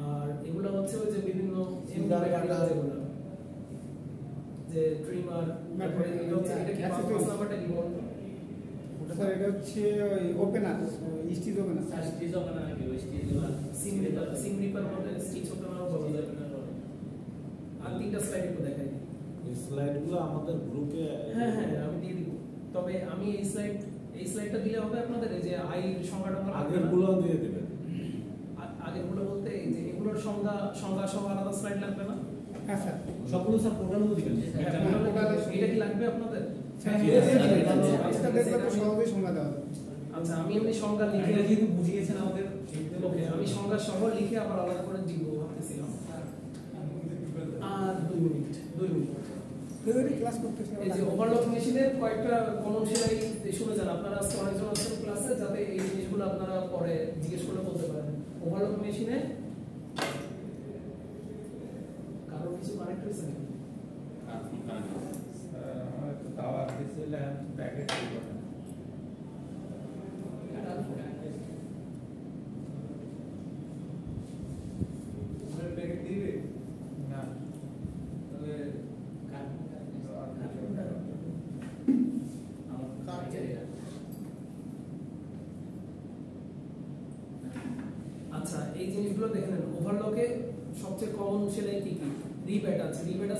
আর এগুলো হচ্ছে ওই যে বিভিন্ন যেগুলো যে ট্রিমার তারপরে এটা হচ্ছে এটা কি পাঁচ নাম্বারটা কি বলবো স্যার এটা হচ্ছে ওই ওপেনার স্টিচ ওপেনার আর স্টিচ হবে না নাকি ওই স্টিচ সিম রিপার মধ্যে স্টিচ হতে না বলা যায় আর তিনটা স্লাইড একটু দেখাই দিই এই স্লাইডগুলো আমাদের গ্রুপে হ্যাঁ আমি দিয়ে দিব তবে আমি এই স্লাইডটা দিলে হবে আপনাদের এই যে আই সংখ্যাটা আগেরগুলো দিয়ে দেবেন আগেরগুলো বলতে এই যে এগুলোর সংজ্ঞা সহ আলাদা স্লাইড লাগবে না হ্যাঁ স্যার সবগুলো স্যার প্রোগ্রামও দিবেন এটা কি লাগবে আপনাদের আজকাল দেখলে তো সহজেই সংজ্ঞা দেওয়া যায় আচ্ছা আমি এমনি সংজ্ঞা লিখে এটা যেহেতু বুঝিয়েছেন আমাদের ওকে আমি সংজ্ঞা সহ লিখে আবার আলাদা করে দিব ভাবতেছিলাম আর 2 মিনিট থিওরি ক্লাস করতেছে এই যে ওভারলক মেশিনের কয়েকটা কমন সেলাই শুনে যান আপনারা আজকে অনেকজন আছেন ক্লাসে যাতে এই জিনিসগুলো আপনারা পরে জিজ্ঞেস করলে বলতে পারেন ওভারলক মেশিনে কারো কিছু কানেক্ট হয়েছে নাকি দাওয়াত দিছিলেন প্যাকেট করবেন প্যাকেট দিবে আচ্ছা এই জিনিসগুলো দেখে নেন ওভারলকে সবচেয়ে কমন সেলাই কি কি রিপ অ্যাটাচ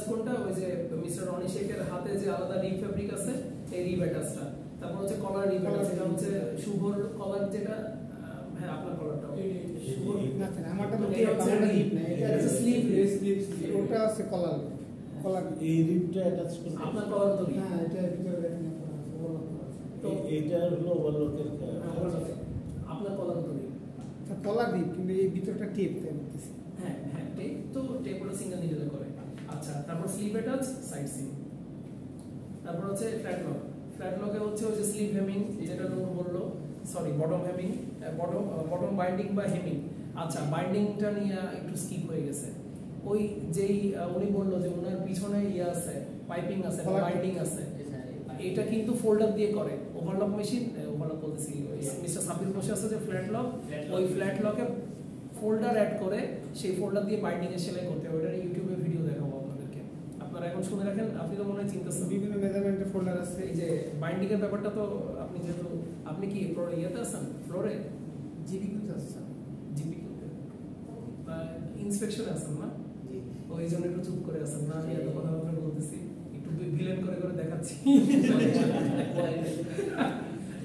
কোনটা ওই যে মিস্টার রনি শেখের হাতে যে আলাদা রিপ ফেব্রিক আছে এই রিপ অ্যাটাচটা তারপর হচ্ছে কলার রিপ অ্যাটাচ এটা হচ্ছে শুভর কলার যেটা হ্যাঁ আপনার কলারটা শুভর না স্যার আমারটা তো এটা হচ্ছে রিপ না এটা হচ্ছে স্লিভ ওটা আছে কলার এই রিপটা অ্যাটাচ করতে আপনার কলার তো রিপ হ্যাঁ এটা ভিতরে দেখেন তো এইটা হলো ওভারলকের আপনার কলার তো রিপ কলার রিপ কিন্তু এই ভিতরটা টেপ তাই বলতেছি হ্যাঁ হ্যাঁ টেপ তো টেপ হলো সিঙ্গেল নিডলে করে আচ্ছা তারপর স্লিভ অ্যাটাচ সাইড সিম তারপর হচ্ছে ফ্ল্যাট লকে হচ্ছে ওই যে স্লিভ হেমিং যেটা নূর বললো sorry bottom Hemming bottom binding বা হেমিং আচ্ছা বাইন্ডিংটা নিয়ে একটু স্কিপ হয়ে গেছে ওই যেই উনি বললো যে ওনার পিছনে ইয়ে আছে পাইপিং আছে বাইন্ডিং আছে এটা কিন্তু ফোল্ডার দিয়ে করে ওভারলক মেশিন ওভারলক বলতেছি মিস্টার সাবির বসে আছে যে ফ্ল্যাট লক ওই ফ্ল্যাট লকে ফোল্ডার অ্যাড করে সেই ফোল্ডার দিয়ে বাইন্ডিং এর সেলাই করতে হবে ওটার ইউটিউবে ভিডিও দেখাবো আপনাদেরকে আপনারা এখন শুনে রাখেন আপনি তো মনে হয় চিন্তাছেন বিভিন্ন মেজারমেন্টের ফোল্ডার আছে এই যে বাইন্ডিং এর ব্যাপারটা তো আপনি যেহেতু আপনি কি ইয়েতে আছেন ফ্লোরে জিবিকিউতে আছে স্যার জিপিকিউতে ইন্সপেকশনে আছেন না ওই জন্য একটু চুপ করে আছেন না আমি এত কথা বলতেছি একটু ভিলেন করে করে দেখাচ্ছি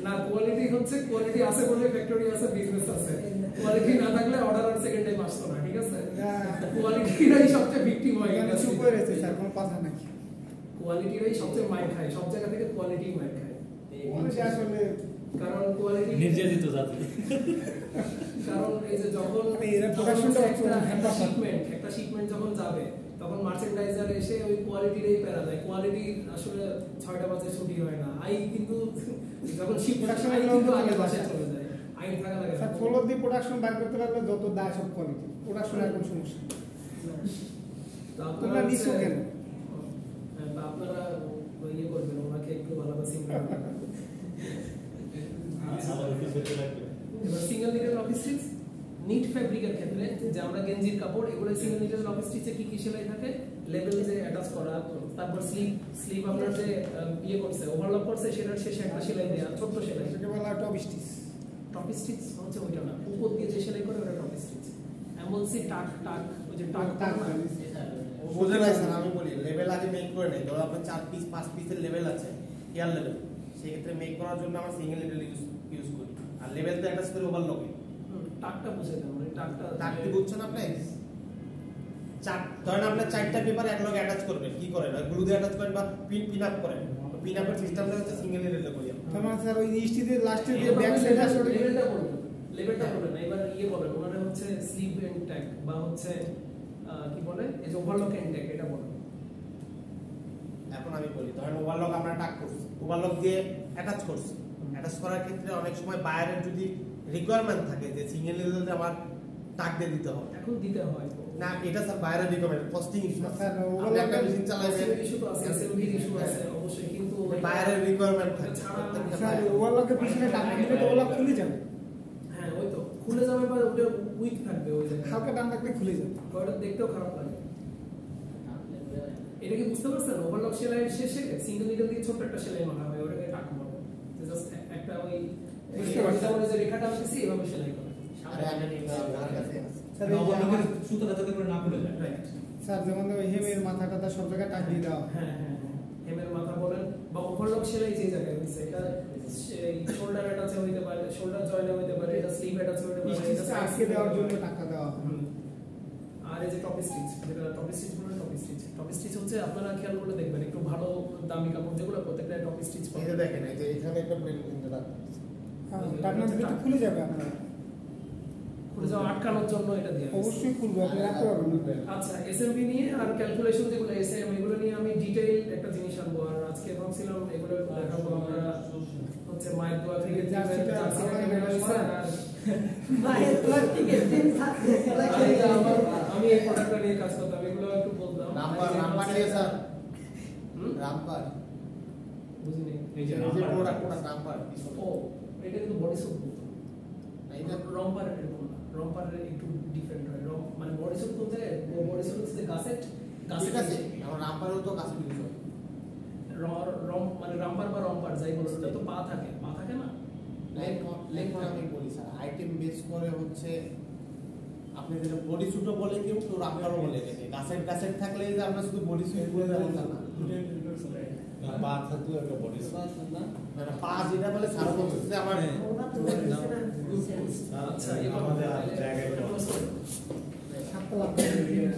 না কোয়ালিটি হচ্ছে কোয়ালিটি আছে বলে ফ্যাক্টরি আছে বিজনেস আছে কোয়ালিটি না থাকলে অর্ডার আর সেকেন্ড টাইম আসতো না ঠিক আছে কোয়ালিটিটাই সবচেয়ে ভিকটিম হয় এখানে চুপ করে রয়েছে স্যার কোনো কথা নাই কোয়ালিটিটাই সবচেয়ে মাইর খায় সব জায়গা থেকে কোয়ালিটি মাইর খায় কোয়ালিটি আসলে কারণ কোয়ালিটি নির্যাতিত জাতি কারণ এই যে যখন এরা প্রোডাকশনটা একটা শিপমেন্ট যখন যাবে তখন মার্চেন্ডাইজার এসে ওই কোয়ালিটিরই প্যারা দেয় কোয়ালিটি আসলে 6টা বাজে ছুটি হয় না আই কিন্তু যখন শিপ প্রোডাকশন কিন্তু আগে বাসায় চলে যায় আই থাকা লাগে স্যার ফ্লোর দিয়ে প্রোডাকশন বাইর করতে পারলে যত দায় সব কোয়ালিটি প্রোডাকশনের কোনো সমস্যা নেই তো তোমরা নিছো কেন হ্যাঁ তা আপনারা ইয়ে করবেন ওনাকে একটু ভালোবাসি এবার সিঙ্গেল নিডল অফিস স্টিচ নিট ফ্যাব্রিকের ক্ষেত্রে যে আমরা গেঞ্জির কাপড় এগুলো সিঙ্গেল নিডল অফিস স্টিচে কি কি সেলাই থাকে লেভেল যে অ্যাটাচ করা তারপর স্লিভ আমরা যে ইয়ে করছে ওভারলক করছে সেটার শেষে একটা সেলাই দেয়া ছোট্ট সেলাই সেটাকে বলা টপ স্টিচ টপ স্টিচ হচ্ছে ওইটা না উপর দিয়ে যে সেলাই করে ওটা টপ স্টিচ এমনসি টাক ওই যে টাক বোঝে নাই স্যার আমি বলি লেভেল আগে মেক করে নেই ধরো আপনার 4 পিস 5 পিসের লেভেল আছে এয়ার লেভেল সেই ক্ষেত্রে মেক করার জন্য আমরা সিঙ্গেল নিডল ইউজ করি আর লেভেল তো অ্যাটাচ করে ওভারলকে টাকটা বুঝে দেন মানে টাকটা টাকটি বুঝছেন আপনি ধরেন আপনার 4টা পেপার একলগে অ্যাটাচ করবেন কি করেন গ্লু দিয়ে অ্যাটাচ করেন বা পিন আপ করেন পিন আপের সিস্টেমটা হচ্ছে সিঙ্গেল নিডলে করি তার মানে স্যার ওই স্টিচের লাস্টের যে ব্যাক সাইড আছে ওটা লেভেলটা বলবেন না এবার ইয়ে বলেন ওনারা হচ্ছে স্লিভ এন্ড ট্যাগ বা হচ্ছে কি বলে এই যে ওভারলক এন্ড ট্যাগ এটা বলেন এখন আমি বলি ধরেন ওভারলক আমরা টাক করছি ওভারলক দিয়ে অ্যাটাচ করছি অ্যাটাচ করার ক্ষেত্রে অনেক সময় বায়ারের যদি রিকোয়ারমেন্ট থাকে যে সিঙ্গেল নিডলে আমার টাক দিয়ে দিতে হবে এখন দিতে হয় না এটা স্যার বায়ারের রিকোয়ারমেন্ট কস্টিং ইস্যু স্যার আপনি একটা মেশিন চালাবেন ইস্যু তো আছে এসএমভির ইস্যু আছে অবশ্যই কিন্তু বায়ারের রিকোয়ারমেন্ট থাকে ছাড়া স্যার ওভারলকের পিছনে টান দিলে তো ওভারলক খুলে যাবে হ্যাঁ ওই তো খুলে যাবে বা ওটা উইক থাকবে ওই জায়গায় হালকা টান লাগলে খুলে যাবে ওটা দেখতেও খারাপ লাগে এটা কি বুঝতে পারছেন ওভারলক সেলাইয়ের শেষে সিঙ্গেল নিডল দিয়ে ছোট্ট একটা সেলাই মারা হয় ওটাকে টাক বলে জাস্ট একটা ওই যে রেখাটা আসছে এভাবে সেলাই করে আরে আমি আমার কাছে স্যার এই যে আমার সুতোটা যাতে করে না খুলে যায় রাইট স্যার যেমন ওই হেমের মাথা টাথা সব জায়গায় টাক দিয়ে দেওয়া হ্যাঁ হেমের মাথা বলেন বা ওভারলক সেলাই যে জায়গায় হইছে এটা শোল্ডার অ্যাটাচে হইতে পারে শোল্ডার জয়েন্টে হইতে পারে এটা স্লিভ অ্যাটাচে হইতে পারে এটা স্টিচটা আটকে দেওয়ার জন্য টাকা দেওয়া হয় আর এই যে টপ স্টিচ যেটা টপ স্টিচ হচ্ছে আপনারা খেয়াল করে দেখবেন একটু ভালো দামি কাপড় যেগুলো প্রত্যেকটা টপ স্টিচ এই যে দেখেন এই যে এখানে একটা প্লেন কিন্তু রাখা হ্যাঁ টাকনা দিলে তো খুলে যাবে আপনার খুলে যাওয়া আটকানোর জন্য এটা দিয়ে অবশ্যই খুলবে আপনি রাখতে পারবেন না আচ্ছা এসএমবি নিয়ে আর ক্যালকুলেশন যেগুলো এসএম এগুলো নিয়ে আমি ডিটেইল একটা জিনিস আনবো আর আজকে ভাবছিলাম এগুলো দেখাবো আমরা হচ্ছে মায়ের দোয়া থেকে জার্সিটা কেনা হয়েছে আর মায়ের দোয়া থেকে আমি এই প্রোডাক্টটা নিয়ে কাজ করতাম এগুলো একটু বলতাম রামপার দিয়ে স্যার রামপার বুঝিনি এই যে এই যে প্রোডাক্ট রামপার ও এটা কিন্তু বডি স্যুট এইটা রম্পারের এরকম না রম্পারের একটু ডিফারেন্ট হয় মানে বডি স্যুট বলতে বডি স্যুট হচ্ছে গাসেট ঠিক আছে আমার রামপারও তো কাছে ইউজ হয় মানে রাম্পার বা রম্পার যাই বলো ওটা তো পা থাকে না এখন আমি বলি স্যার আইটেম বেস করে হচ্ছে আপনি যেটা বডি সুটও বলে কেউ কেউ রাফারও বলে গেছে গাছের থাকলে যে আমরা শুধু বডি সুট বলে দেবেন তা না পা থাকলেও একটা বডি মানে পা যেটা বলে স্যার বলছে আমার আমাদের জায়গায় সাতটা লাখ